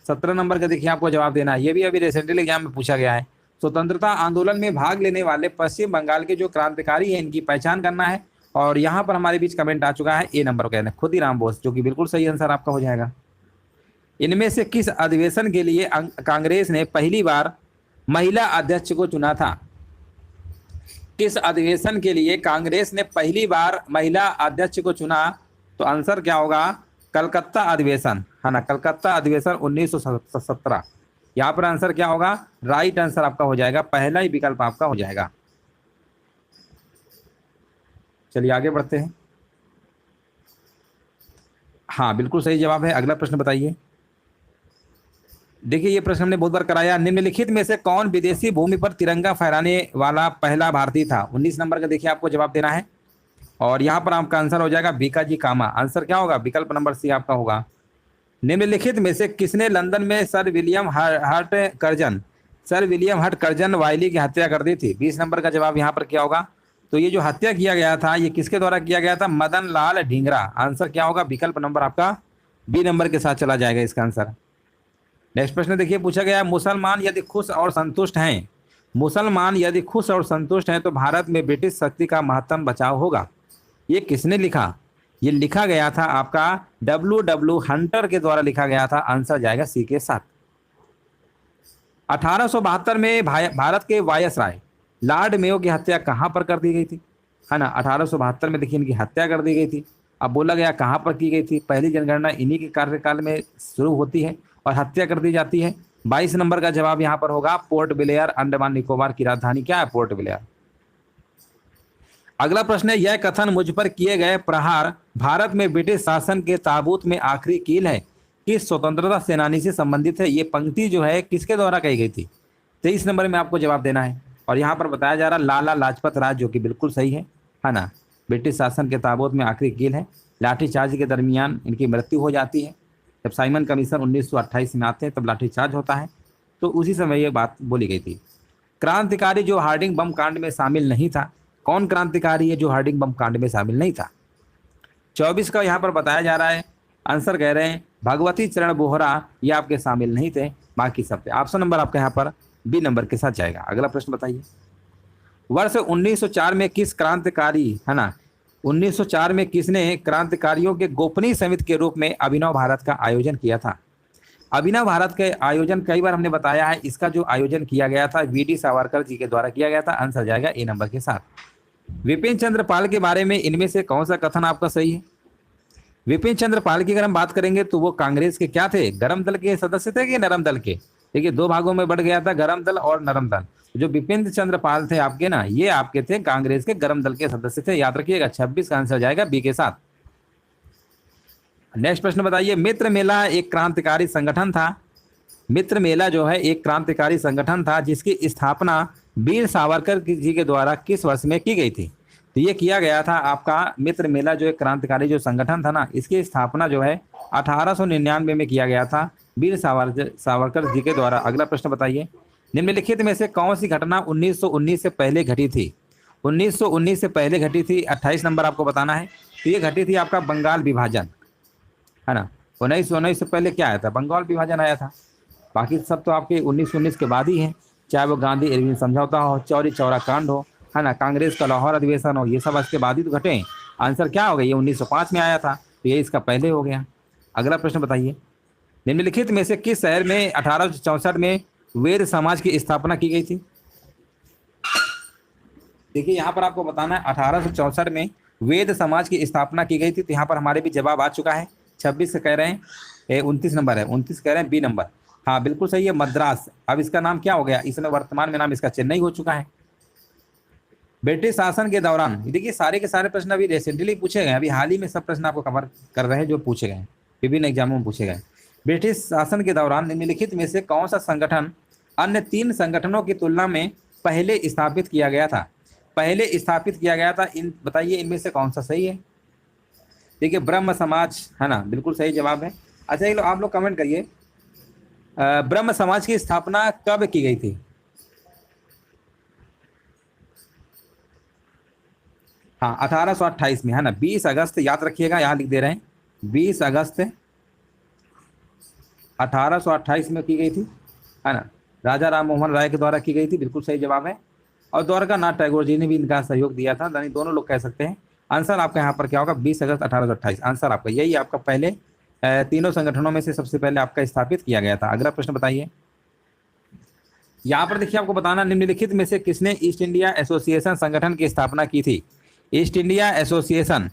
17 नंबर का देखिए आपको जवाब देना है, ये भी अभी रिसेंटली एग्जाम में पूछा गया है। स्वतंत्रता आंदोलन में भाग लेने वाले पश्चिम बंगाल के जो क्रांतिकारी हैं, इनकी पहचान करना है। और यहाँ पर हमारे बीच कमेंट आ चुका है, ए नंबर का है खुदीराम बोस, जो कि बिल्कुल सही आंसर आपका हो जाएगा। इनमें से किस अधिवेशन के लिए कांग्रेस ने पहली बार महिला अध्यक्ष को चुना था? किस अधिवेशन के लिए कांग्रेस ने पहली बार महिला अध्यक्ष को चुना? तो आंसर क्या होगा? कलकत्ता अधिवेशन, है ना, कलकत्ता अधिवेशन 1917। यहाँ पर आंसर क्या होगा? राइट आंसर आपका हो जाएगा, पहला ही विकल्प आपका हो जाएगा। चलिए आगे बढ़ते हैं। हाँ, बिल्कुल सही जवाब है। अगला प्रश्न बताइए। देखिए, ये प्रश्न हमने बहुत बार कराया, निम्नलिखित में से कौन विदेशी भूमि पर तिरंगा फहराने वाला पहला भारतीय था? 19 नंबर का देखिए आपको जवाब देना है, और यहाँ पर आपका आंसर हो जाएगा भीकाजी कामा। आंसर क्या होगा? विकल्प नंबर सी आपका होगा। निम्नलिखित में से किसने लंदन में सर विलियम हर्ट कर्जन वाइली की हत्या कर दी थी? 20 नंबर का जवाब यहाँ पर क्या होगा? तो ये जो हत्या किया गया था ये किसके द्वारा किया गया था? मदन लाल ढींगरा। आंसर क्या होगा? विकल्प नंबर आपका बी नंबर के साथ चला जाएगा इसका आंसर। नेक्स्ट प्रश्न देखिए, पूछा गया मुसलमान यदि खुश और संतुष्ट हैं तो भारत में ब्रिटिश शक्ति का महत्तम बचाव होगा। ये किसने लिखा? ये लिखा गया था आपका W हंटर के द्वारा लिखा गया था। आंसर जाएगा सी के साथ। 1872 में भारत के वायसराय लॉर्ड मेयो की हत्या कहां पर कर दी गई थी? है ना, 1872 में देखिए इनकी हत्या कर दी गई थी। अब बोला गया कहां पर की गई थी? पहली जनगणना इन्हीं के कार्यकाल में शुरू होती है और हत्या कर दी जाती है। 22 नंबर का जवाब यहां पर होगा पोर्ट ब्लेयर। अंडमान निकोबार की राजधानी क्या है? Port Blair. अगला प्रश्न है, यह कथन मुझ पर किए गए प्रहार भारत में ब्रिटिश शासन के ताबूत में आखिरी कील है, किस स्वतंत्रता सेनानी से संबंधित है? ये पंक्ति जो है किसके द्वारा कही गई थी? 23 नंबर में आपको जवाब देना है। और यहाँ पर बताया जा रहा लाला लाजपत राय, जो कि बिल्कुल सही है ना। ब्रिटिश शासन के ताबूत में आखिरी कील है। लाठीचार्ज के दरमियान इनकी मृत्यु हो जाती है। जब साइमन कमीशन 1928 में आते हैं तब लाठीचार्ज होता है, तो उसी समय ये बात बोली गई थी। क्रांतिकारी जो हार्डिंग बम कांड में शामिल नहीं था, कौन क्रांतिकारी है जो हार्डिंग बम कांड में शामिल नहीं था? 24 का यहाँ पर बताया जा रहा है। आंसर कह रहे हैं भगवती चरण बोहरा, ये आपके शामिल नहीं थे, बाकी सब थे। ऑप्शन नंबर आपका यहाँ पर बी नंबर के साथ जाएगा। अगला प्रश्न बताइए, वर्ष 1904 में किस क्रांतिकारी, है ना, 1904 में किसने क्रांतिकारियों के गोपनीय समिति के रूप में अभिनव भारत का आयोजन किया था? अभिनव भारत के आयोजन कई बार हमने बताया है। इसका जो आयोजन किया गया था वीडी सावरकर जी के द्वारा किया गया था। आंसर जाएगा ए नंबर के साथ। विपिन चंद्र पाल के बारे में इनमें से कौन सा कथन आपका सही है? विपिन चंद्र पाल की अगर हम बात करेंगे तो वो कांग्रेस के क्या थे? गरम दल के सदस्य थे कि नरम दल के? देखिए दो भागों में बढ़ गया था, गरम दल और नरम दल। जो विपिन चंद्र पाल थे आपके ना, ये आपके थे कांग्रेस के गरम दल के सदस्य थे, याद रखिएगा। 26 का आंसर जाएगा बी के साथ। नेक्स्ट प्रश्न बताइए, मित्र मेला एक क्रांतिकारी संगठन था। मित्र मेला जो है एक क्रांतिकारी संगठन था जिसकी स्थापना वीर सावरकर जी के द्वारा किस वर्ष में की गई थी? तो ये किया गया था आपका मित्र मेला, जो एक क्रांतिकारी जो संगठन था ना, इसकी स्थापना जो है 1899 में किया गया था वीर सावरकर जी के द्वारा। अगला प्रश्न बताइए, निम्नलिखित में से कौन सी घटना 1919 से पहले घटी थी? 1919 से पहले घटी थी, 28 नंबर आपको बताना है। तो ये घटी थी आपका बंगाल विभाजन, है ना। 1919 से पहले क्या आया था? बंगाल विभाजन आया था। बाकी सब तो आपके 1919 के बाद ही है, चाहे वो गांधी इरविन समझौता हो, चौरी चौरा कांड हो, है ना, कांग्रेस का लाहौर अधिवेशन हो, ये सब इसके बाद ही तो घटे। आंसर क्या हो गया? ये 1905 में आया था, तो ये इसका पहले हो गया। अगला प्रश्न बताइए, निम्नलिखित में से किस शहर में 1864 में वेद समाज की स्थापना की गई थी? देखिए यहाँ पर आपको बताना है 1864 में वेद समाज की स्थापना की गई थी। तो यहाँ पर हमारे भी जवाब आ चुका है। 26 से कह रहे हैं 29 नंबर है, 29 कह रहे हैं बी नंबर। हाँ बिल्कुल सही है, मद्रास। अब इसका नाम क्या हो गया? इसमें वर्तमान में नाम इसका चेन्नई हो चुका है। ब्रिटिश शासन के दौरान, देखिए सारे के सारे प्रश्न अभी रिसेंटली पूछे गए, अभी हाल ही में सब प्रश्न आपको कवर कर रहे हैं जो पूछे गए, विभिन्न एग्जामों में पूछे गए। ब्रिटिश शासन के दौरान निम्नलिखित में से कौन सा संगठन अन्य 3 संगठनों की तुलना में पहले स्थापित किया गया था? पहले स्थापित किया गया था, इन बताइए इनमें से कौन सा सही है? देखिए ब्रह्म समाज, है ना, बिल्कुल सही जवाब है। अच्छा ये आप लोग कमेंट करिए, ब्रह्म समाज की स्थापना कब की गई थी? हाँ 1828 में, है ना, 20 अगस्त, याद रखिएगा, यहाँ लिख दे रहे हैं 20 अगस्त 1828 में की गई थी, है ना। राजा राम मोहन राय के द्वारा की गई थी, बिल्कुल सही जवाब है। और द्वारका नाथ टैगोर जी ने भी इनका सहयोग दिया था, यानी दोनों लोग कह सकते हैं। आंसर आपका यहाँ पर क्या होगा? 20 अगस्त 1828। आंसर आपका यही, आपका पहले तीनों संगठनों में से सबसे पहले आपका स्थापित किया गया था। अगला प्रश्न बताइए, यहाँ पर देखिए आपको बताना, निम्नलिखित में से किसने ईस्ट इंडिया एसोसिएशन संगठन की स्थापना की थी? ईस्ट इंडिया एसोसिएशन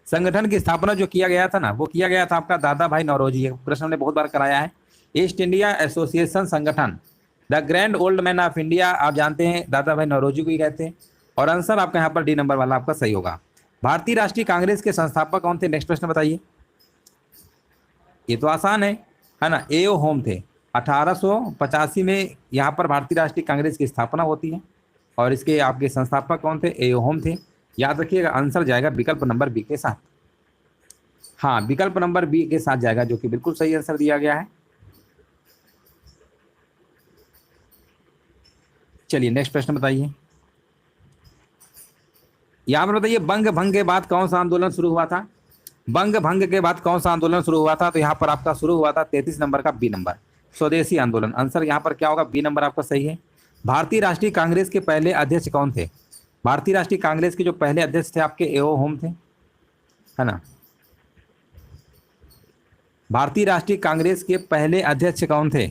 संगठन की स्थापना जो किया गया था ना, वो किया गया था आपका दादा भाई नौरोजी। ये प्रश्न हमने बहुत बार कराया है। ईस्ट इंडिया एसोसिएशन संगठन, the grand old man of India, आप जानते हैं दादा भाई नौरोजी को ही कहते हैं। और आंसर आपका यहाँ पर डी नंबर वाला आपका सही होगा। भारतीय राष्ट्रीय कांग्रेस के संस्थापक कौन थे? नेक्स्ट प्रश्न बताइए। ये तो आसान है ना, एओ होम थे। 1885 में यहाँ पर भारतीय राष्ट्रीय कांग्रेस की स्थापना होती है और इसके आपके संस्थापक कौन थे? एओ होम थे। याद रखिएगा, आंसर जाएगा विकल्प नंबर बी के साथ। हाँ, विकल्प नंबर बी के साथ जाएगा, जो कि बिल्कुल सही आंसर दिया गया है। चलिए नेक्स्ट प्रश्न बताइए। यहाँ पर बताइए, बंग भंग के बाद कौन सा आंदोलन शुरू हुआ था? बंग भंग के बाद कौन सा आंदोलन शुरू हुआ था? तो यहाँ पर आपका शुरू हुआ था 33 नंबर का बी नंबर, स्वदेशी आंदोलन। आंसर यहाँ पर क्या होगा? बी नंबर आपका सही है। भारतीय राष्ट्रीय कांग्रेस के पहले अध्यक्ष कौन थे? भारतीय राष्ट्रीय कांग्रेस के जो पहले अध्यक्ष थे आपके एओ होम थे, है ना। भारतीय राष्ट्रीय कांग्रेस के पहले अध्यक्ष कौन थे?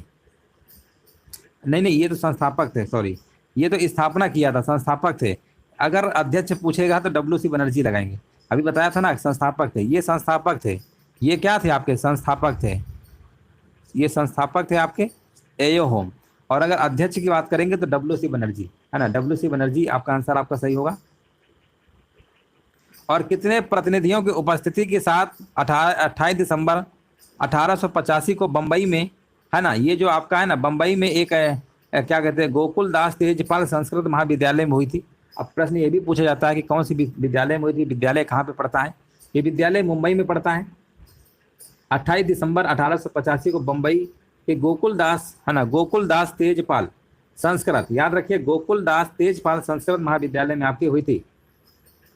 नहीं नहीं, ये तो संस्थापक थे, सॉरी, ये तो स्थापना किया था, संस्थापक थे। अगर अध्यक्ष पूछेगा तो WC बनर्जी लगाएंगे। अभी बताया था ना, संस्थापक थे, ये संस्थापक थे। ये क्या थे आपके? संस्थापक थे। ये संस्थापक थे आपके एओ होम। और अगर अध्यक्ष की बात करेंगे तो WC बनर्जी, है ना, WC बनर्जी आपका आंसर आपका सही होगा। और कितने प्रतिनिधियों की उपस्थिति के साथ 28 दिसंबर 1885 को बंबई में, है ना, ये जो आपका है ना, बंबई में एक क्या कहते हैं, गोकुल दास तेजपाल संस्कृत महाविद्यालय में हुई थी। अब प्रश्न ये भी पूछा जाता है कि कौन सी विद्यालय में हुई थी, विद्यालय कहाँ पे पड़ता है? ये विद्यालय मुंबई में पड़ता है। 28 दिसंबर 1885 को बंबई के गोकुल दास, है ना, गोकुल दास तेजपाल संस्कृत, याद रखिए, गोकुल दास तेजपाल संस्कृत महाविद्यालय में आपकी हुई थी।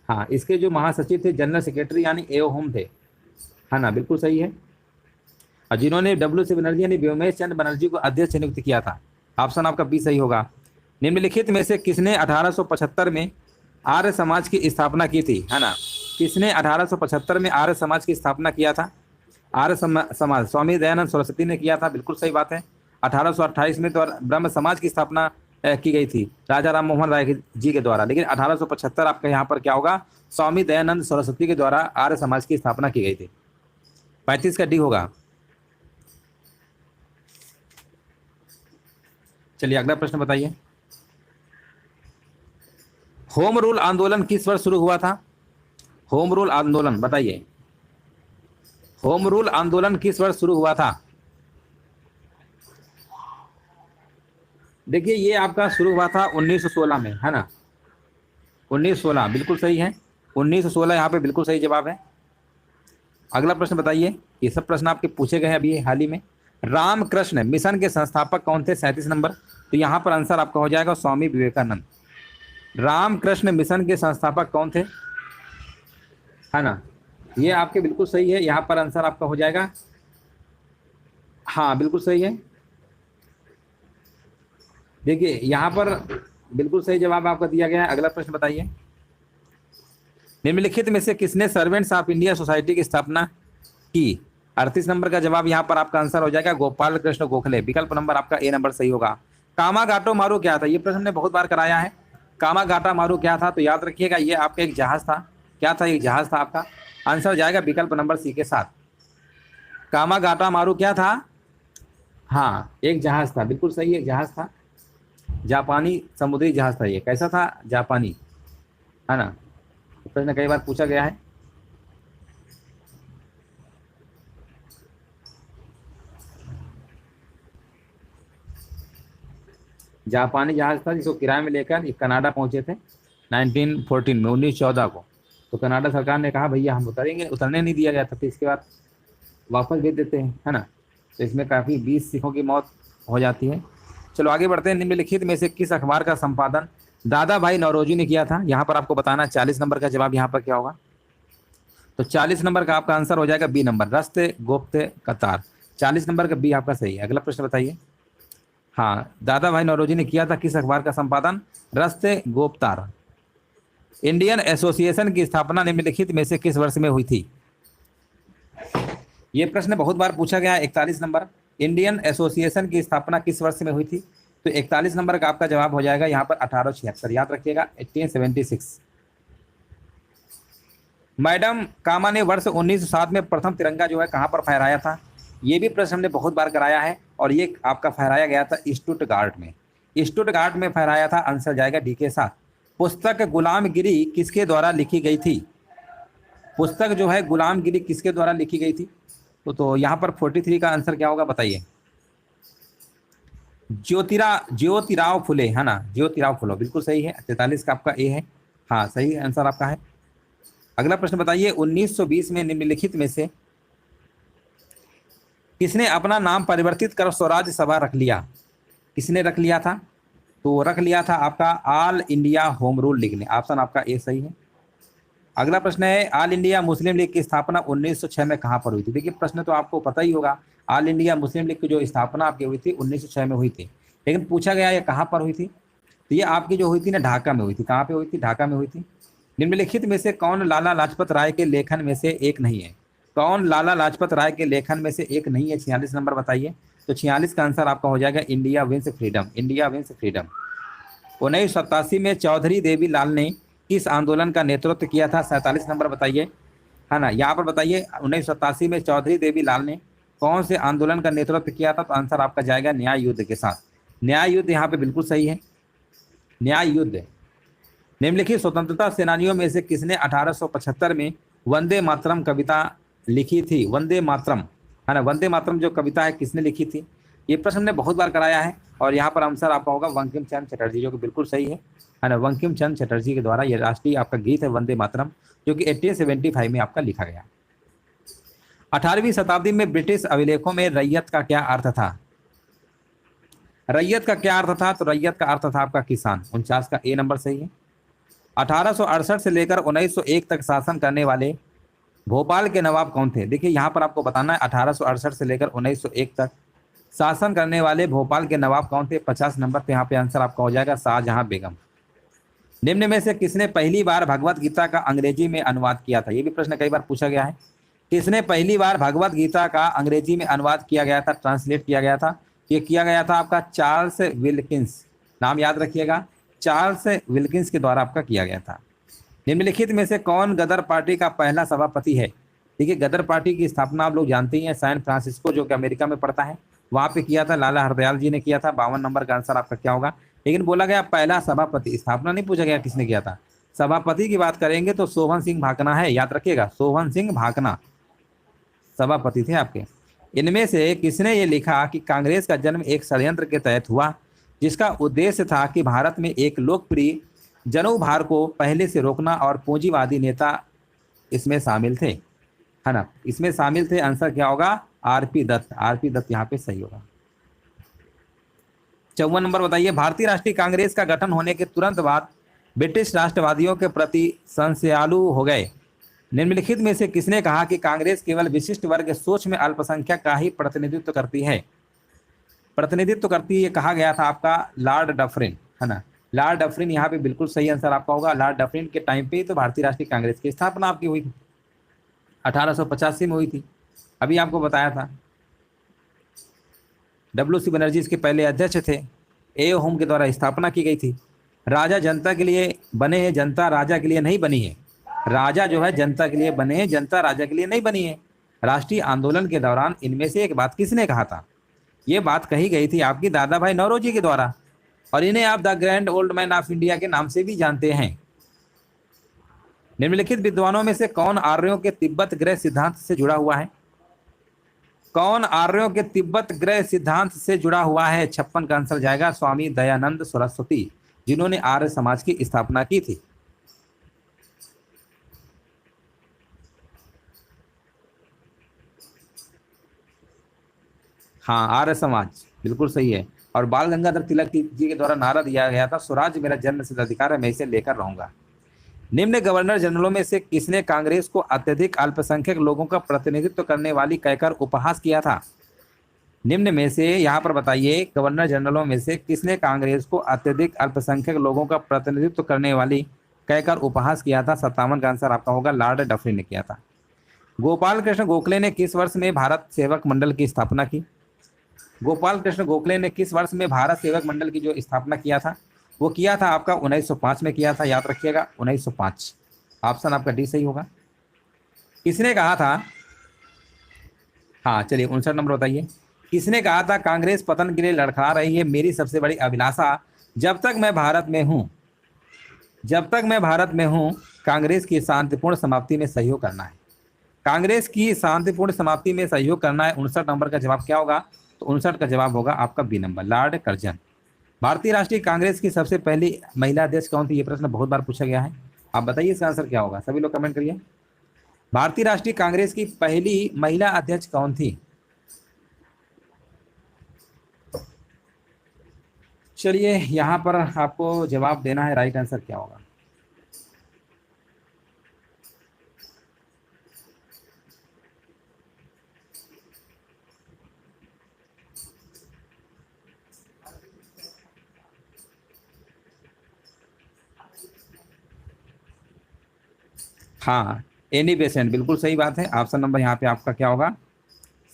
हाँ, इसके जो महासचिव थे, जनरल सेक्रेटरी यानी एओ होम थे, है ना, बिल्कुल सही है। और जिन्होंने WC बनर्जी यानी व्योमेश चंद्र बनर्जी को अध्यक्ष नियुक्त किया था, ऑप्शन आपका बी सही होगा। निम्नलिखित में से किसने 1875 में आर्य समाज की स्थापना की थी, है ना? किसने 1875 में आर्य समाज की स्थापना किया था? आर्य समाज स्वामी दयानंद सरस्वती ने किया था, बिल्कुल सही बात है। 1828 में तो ब्रह्म समाज की स्थापना की गई थी राजा राम मोहन राय जी के द्वारा, लेकिन 1875 आपका यहाँ पर क्या होगा? स्वामी दयानंद सरस्वती के द्वारा आर्य समाज की स्थापना की गई थी। 35 का डी होगा। चलिए अगला प्रश्न बताइए। होम रूल आंदोलन किस वर्ष शुरू हुआ था? होम रूल आंदोलन बताइए, होम रूल आंदोलन किस वर्ष शुरू हुआ था? देखिए, ये आपका शुरू हुआ था 1916 में, है ना, 1916 बिल्कुल सही है। 1916 यहाँ पे बिल्कुल सही जवाब है। अगला प्रश्न बताइए। ये सब प्रश्न आपके पूछे गए हैं अभी हाल ही में। रामकृष्ण मिशन के संस्थापक कौन थे? 37 नंबर। तो यहाँ पर आंसर आपका हो जाएगा स्वामी विवेकानंद। रामकृष्ण मिशन के संस्थापक कौन थे, है ना, ये आपके बिल्कुल सही है। यहाँ पर आंसर आपका हो जाएगा, हाँ बिल्कुल सही है। देखिए यहाँ पर बिल्कुल सही जवाब आपका दिया गया है। अगला प्रश्न बताइए। निम्नलिखित में से किसने सर्वेंट्स ऑफ इंडिया सोसाइटी की स्थापना की? 38 नंबर का जवाब यहाँ पर आपका आंसर हो जाएगा गोपाल कृष्ण गोखले। विकल्प नंबर आपका ए नंबर सही होगा। कामागाटो मारू क्या था? ये प्रश्न हमने बहुत बार कराया है। कामागाटा मारू क्या था? तो याद रखिएगा, ये आपका एक जहाज था। क्या था? एक जहाज था आपका। आंसर जाएगा विकल्प नंबर सी के साथ। कामागाटा मारू क्या था? हाँ, एक जहाज था, बिल्कुल सही, एक जहाज था, जापानी समुद्री जहाज था। ये कैसा था? जापानी, है ना। प्रश्न कई बार पूछा गया है। जापानी जहाज था जिसको किराए में लेकर ये कनाडा पहुंचे थे 1914 में, 1914 को। तो कनाडा सरकार ने कहा भैया हम उतरेंगे, उतरने नहीं दिया गया था, फिर इसके बाद वापस भेज देते हैं, है ना। तो इसमें काफ़ी 20 सिखों की मौत हो जाती है। चलो आगे बढ़ते हैं। निम्नलिखित में से किस अखबार का संपादन दादा भाई नौरोजी ने किया था? यहाँ पर आपको बताना 40 नंबर का जवाब यहाँ पर क्या होगा? तो 40 नंबर का आपका आंसर हो जाएगा बी नंबर, रस्ते गोप्ते कतार। 40 नंबर का बी आपका सही है। अगला प्रश्न बताइए। हाँ, दादा भाई नौरोजी ने किया था किस अखबार का संपादन? रस्ते गोपतार। इंडियन एसोसिएशन की स्थापना निम्नलिखित में से किस वर्ष में हुई थी? ये प्रश्न बहुत बार पूछा गया है। 41 नंबर, इंडियन एसोसिएशन की स्थापना किस वर्ष में हुई थी? तो 41 नंबर का आपका जवाब हो जाएगा यहाँ पर 1876। याद रखिएगा 1876। मैडम कामा ने वर्ष 1907 में प्रथम तिरंगा जो है कहाँ पर फहराया था? ये भी प्रश्न हमने बहुत बार कराया है और ये आपका फहराया गया था स्टुटगार्ट में। स्टुटगार्ट में फहराया था। आंसर जाएगा डी के साथ। पुस्तक गुलामगिरी किसके द्वारा लिखी गई थी? पुस्तक जो है गुलामगिरी किसके द्वारा लिखी गई थी? तो यहाँ पर 43 का आंसर क्या होगा बताइए? ज्योतिराव फुले, है ना, ज्योतिराव फुले बिल्कुल सही है। 43 का आपका ए है, हाँ सही आंसर आपका है। अगला प्रश्न बताइए, 1920 में निम्नलिखित में से किसने अपना नाम परिवर्तित कर स्वराज सभा रख लिया? किसने रख लिया था? तो रख लिया था आपका all India home rule league ने। ऑप्शन आपका ए सही है। अगला प्रश्न है, ऑल इंडिया मुस्लिम लीग की स्थापना 1906 में कहां पर हुई थी? देखिए प्रश्न तो आपको पता ही होगा, ऑल इंडिया मुस्लिम लीग की जो स्थापना आपकी हुई थी 1906 में हुई थी, लेकिन पूछा गया ये कहां पर हुई थी? तो ये आपकी जो हुई थी ना ढाका में हुई थी। कहां पे हुई थी? ढाका में हुई थी। निम्नलिखित में से कौन लाला लाजपत राय के लेखन में से एक नहीं है? कौन लाला लाजपत राय के लेखन में से एक नहीं है? 46 नंबर बताइए। तो 46 का आंसर आपका हो जाएगा India wins freedom. India wins freedom. 1987 में चौधरी देवी लाल ने किस आंदोलन का नेतृत्व किया था? 47 नंबर बताइए, है ना। यहाँ पर बताइए 1987 में चौधरी देवी लाल ने कौन से आंदोलन का नेतृत्व किया था? तो आंसर आपका जाएगा न्याय युद्ध के साथ। न्याय युद्ध यहाँ पे बिल्कुल सही है, न्याय युद्ध। निम्नलिखित स्वतंत्रता सेनानियों में से किसने 1875 में वंदे मातरम कविता लिखी थी? वंदे मातरम, है ना, वंदे मातरम जो कविता है किसने लिखी थी? ये प्रश्न हमने बहुत बार कराया है और यहाँ पर आंसर आपका होगा बंकिम चंद्र चटर्जी, जो कि बिल्कुल सही है ना। बंकिम चंद्र चटर्जी के द्वारा यह राष्ट्रीय आपका गीत है वंदे मातरम, जो कि 1875 में आपका लिखा गया। 18वीं शताब्दी में ब्रिटिश अभिलेखों में रैयत का क्या अर्थ था? रैयत का क्या अर्थ था? तो रैयत का अर्थ था आपका किसान। 49 का ए नंबर सही है। 1868 से लेकर 1901 तक शासन करने वाले भोपाल के नवाब कौन थे? देखिए यहाँ पर आपको बताना है 1868 से लेकर 1901 तक शासन करने वाले भोपाल के नवाब कौन थे? 50 नंबर पे यहाँ पे आंसर आपका हो जाएगा शाहजहां बेगम। निम्न में से किसने पहली बार भगवत गीता का अंग्रेजी में अनुवाद किया था? ये भी प्रश्न कई बार पूछा गया है। किसने पहली बार भगवत गीता का अंग्रेजी में अनुवाद किया गया था, ट्रांसलेट किया गया था? ये किया गया था आपका चार्ल्स विल्किंस। नाम याद रखिएगा, चार्ल्स विल्किंस के द्वारा आपका किया गया था। निम्नलिखित में से कौन गदर पार्टी का पहला सभापति है? देखिए गदर पार्टी की स्थापना आप लोग जानते ही हैं, सैन फ्रांसिस्को जो कि अमेरिका में पड़ता है, वहां पे किया था, लाला हरदयाल जी ने किया था। 52 नंबर का आंसर आपका क्या होगा? लेकिन बोला गया पहला सभापति, स्थापना नहीं पूछा गया किसने किया था। सभापति की बात करेंगे तो सोभन सिंह भाकना है, याद रखिएगा, सोभन सिंह भाकना सभापति थे आपके। इनमें से किसने ये लिखा कि कांग्रेस का जन्म एक षड्यंत्र के तहत हुआ जिसका उद्देश्य था कि भारत में एक लोकप्रिय जनउभार को पहले से रोकना और पूंजीवादी नेता इसमें शामिल थे, है ना, इसमें शामिल थे। आंसर क्या होगा? आरपी दत्त। आरपी दत्त यहाँ पे सही होगा। 54 नंबर बताइए, भारतीय राष्ट्रीय कांग्रेस का गठन होने के तुरंत बाद ब्रिटिश राष्ट्रवादियों के प्रति संशयालु हो गए। निम्नलिखित में से किसने कहा कि कांग्रेस केवल विशिष्ट वर्ग सोच में अल्पसंख्यक का ही प्रतिनिधित्व करती है? प्रतिनिधित्व करती है कहा गया था आपका लॉर्ड डफरिन, है ना। लॉर्ड डफरिन यहाँ पे बिल्कुल सही आंसर आपका होगा। लॉर्ड डफरिन के टाइम पे ही तो भारतीय राष्ट्रीय कांग्रेस की स्थापना आपकी हुई थी, 1885 में हुई थी। अभी आपको बताया था। WC बनर्जी इसके पहले अध्यक्ष थे। ए होम के द्वारा स्थापना की गई थी। राजा जनता के लिए बने हैं, जनता राजा के लिए नहीं बनी है। राजा जो है जनता के लिए बने हैं, जनता राजा के लिए नहीं बनी है। राष्ट्रीय आंदोलन के दौरान इनमें से एक बात किसने कहा था? ये बात कही गई थी आपकी दादा भाई नौरोजी के द्वारा, और इन्हें आप the grand old man of India के नाम से भी जानते हैं। निम्नलिखित विद्वानों में से कौन आर्यों के तिब्बत ग्रह सिद्धांत से जुड़ा हुआ है? कौन आर्यों के तिब्बत ग्रह सिद्धांत से जुड़ा हुआ है? 56 का आंसर जाएगा स्वामी दयानंद सरस्वती, जिन्होंने आर्य समाज की स्थापना की थी। हाँ, आर्य समाज बिल्कुल सही है। और बाल गंगाधर तिलक जी के द्वारा नारा दिया गया था, स्वराज मेरा जन्म सिद्ध अधिकार है, मैं इसे लेकर रहूंगा। निम्न गवर्नर जनरलों में से किसने कांग्रेस को अत्यधिक अल्पसंख्यक लोगों का प्रतिनिधित्व करने वाली कहकर उपहास किया था? निम्न में से यहाँ पर बताइए गवर्नर जनरलों में से किसने कांग्रेस को अत्यधिक अल्पसंख्यक लोगों का प्रतिनिधित्व करने वाली कहकर उपहास किया था? 57 का आंसर आपका होगा लॉर्ड डफरिन ने किया था। गोपाल कृष्ण गोखले ने किस वर्ष में भारत सेवक मंडल की स्थापना की? गोपाल कृष्ण गोखले ने किस वर्ष में भारत सेवक मंडल की जो स्थापना किया था? वो किया था आपका 1905 में किया था, याद रखिएगा 1905। ऑप्शन आपका डी सही होगा। किसने कहा था? हाँ चलिए 59 नंबर बताइए। किसने कहा था कांग्रेस पतन के लिए लड़खड़ा रही है, मेरी सबसे बड़ी अभिलाषा जब तक मैं भारत में हूं, जब तक मैं भारत में हूं कांग्रेस की शांतिपूर्ण समाप्ति में सहयोग करना है। कांग्रेस की शांतिपूर्ण समाप्ति में सहयोग करना है। 59 नंबर का जवाब क्या होगा? तो 59 का जवाब होगा आपका बी नंबर, लॉर्ड कर्जन। भारतीय राष्ट्रीय कांग्रेस की सबसे पहली महिला अध्यक्ष कौन थी? ये प्रश्न बहुत बार पूछा गया है। आप बताइए इसका आंसर क्या होगा, सभी लोग कमेंट करिए। भारतीय राष्ट्रीय कांग्रेस की पहली महिला अध्यक्ष कौन थी? चलिए यहाँ पर आपको जवाब देना है, राइट आंसर क्या होगा। हाँ, एनी बेसेंट, बिल्कुल सही बात है। ऑप्शन नंबर यहाँ पे आपका क्या होगा,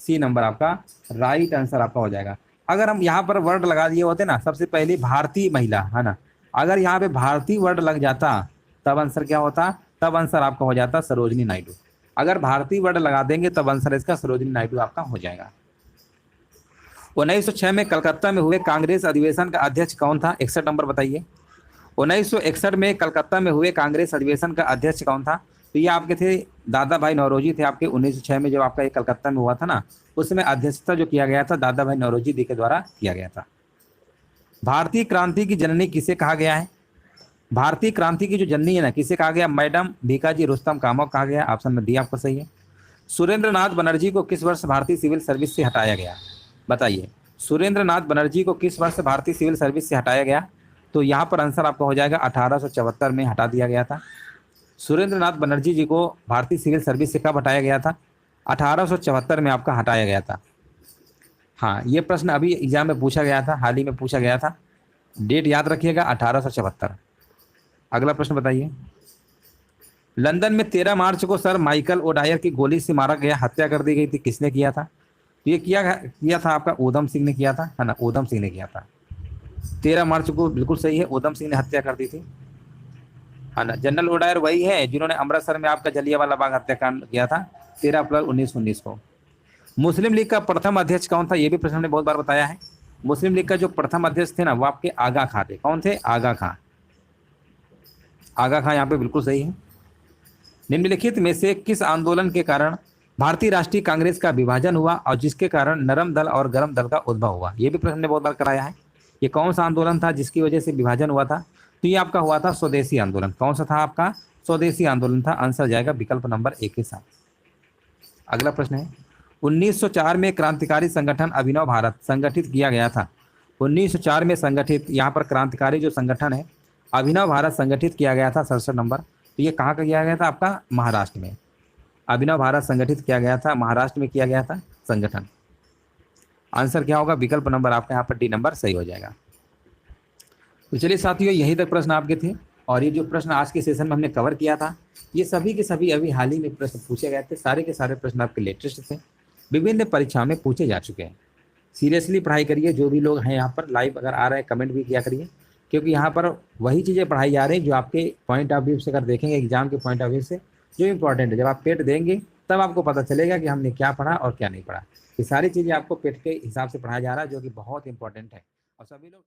सी नंबर आपका राइट आंसर आपका हो जाएगा। अगर हम यहाँ पर वर्ड लगा दिए होते ना, सबसे पहले भारतीय महिला, है ना, अगर यहाँ पे भारतीय वर्ड लग जाता तब आंसर क्या होता, तब आंसर आपका हो जाता सरोजिनी नायडू। अगर भारतीय वर्ड लगा देंगे तब आंसर इसका सरोजिनी नायडू आपका हो जाएगा। 1906 में कलकत्ता में हुए कांग्रेस अधिवेशन का अध्यक्ष कौन था? 61 नंबर बताइए। 1961 में कलकत्ता में हुए कांग्रेस अधिवेशन का अध्यक्ष कौन था? तो ये आपके थे दादा भाई नौरोजी थे आपके। 1906 में जब आपका ये कलकत्ता में हुआ था ना, उसमें अध्यक्षता जो किया गया था दादा भाई नौरोजी दी के द्वारा किया गया था। भारतीय क्रांति की जननी किसे कहा गया है? भारतीय क्रांति की जो जननी है ना, किसे कहा गया? मैडम भीकाजी रुस्तम कामत कहा गया। ऑप्शन में डी आपका सही है। सुरेंद्र नाथ बनर्जी को किस वर्ष भारतीय सिविल सर्विस से हटाया गया? बताइए, सुरेंद्र नाथ बनर्जी को किस वर्ष भारतीय सिविल सर्विस से हटाया गया? तो यहाँ पर आंसर आपका हो जाएगा 1874 में हटा दिया गया था। सुरेंद्र नाथ बनर्जी जी को भारतीय सिविल सर्विस से कब हटाया गया था? 1874 में आपका हटाया गया था। हाँ, ये प्रश्न अभी एग्जाम में पूछा गया था, हाल ही में पूछा गया था। डेट याद रखिएगा 1874। अगला प्रश्न बताइए। लंदन में 13 मार्च को सर माइकल ओडायर की गोली से मारा गया, हत्या कर दी गई थी, किसने किया था? तो ये किया था आपका ऊधम सिंह ने किया था, है ना, ऊधम सिंह ने किया था। 13 मार्च को बिल्कुल सही है, ऊधम सिंह ने हत्या कर दी थी, है ना। जनरल ओडायर वही है जिन्होंने अमृतसर में आपका जलियांवाला बाग हत्याकांड किया था 13 अप्रैल 1919 को। मुस्लिम लीग का प्रथम अध्यक्ष कौन था? ये भी प्रश्न हमने बहुत बार बताया है। मुस्लिम लीग का जो प्रथम अध्यक्ष थे ना, वो आपके आगा खां थे। कौन थे? आगा खां। आगा खां यहाँ पे बिल्कुल सही है। निम्नलिखित में से किस आंदोलन के कारण भारतीय राष्ट्रीय कांग्रेस का विभाजन हुआ और जिसके कारण नरम दल और गरम दल का उद्भव हुआ? ये भी प्रश्न ने बहुत बार कराया है। ये कौन सा आंदोलन था जिसकी वजह से विभाजन हुआ था? तो ये आपका हुआ था स्वदेशी आंदोलन। कौन सा था आपका? स्वदेशी आंदोलन था। आंसर जाएगा विकल्प नंबर ए के साथ। अगला प्रश्न है, 1904 में क्रांतिकारी संगठन अभिनव भारत संगठित किया गया था। 1904 में संगठित, यहाँ पर क्रांतिकारी जो संगठन है अभिनव भारत संगठित किया गया था। 67 नंबर। तो ये कहाँ का किया गया था? आपका महाराष्ट्र में। अभिनव भारत संगठित किया गया था, महाराष्ट्र में किया गया था संगठन। आंसर क्या होगा? विकल्प नंबर आपका यहाँ पर डी नंबर सही हो जाएगा। तो चलिए साथियों, यही तक प्रश्न आपके थे। और ये जो प्रश्न आज के सेशन में हमने कवर किया था, ये सभी के सभी अभी हाल ही में प्रश्न पूछे गए थे। सारे के सारे प्रश्न आपके लेटेस्ट थे, विभिन्न परीक्षाओं में पूछे जा चुके हैं। सीरियसली पढ़ाई करिए। जो भी लोग हैं यहाँ पर लाइव अगर आ रहे हैं, कमेंट भी किया करिए, क्योंकि यहाँ पर वही चीज़ें पढ़ाई जा रही हैं जो आपके पॉइंट ऑफ व्यू से अगर देखेंगे, एग्जाम के पॉइंट ऑफ व्यू से जो इंपॉर्टेंट है। जब आप पेट देंगे तब आपको पता चलेगा कि हमने क्या पढ़ा और क्या नहीं पढ़ा। ये सारी चीज़ें आपको पेट के हिसाब से पढ़ाया जा रहा है, जो कि बहुत इंपॉर्टेंट है। और सभी लोग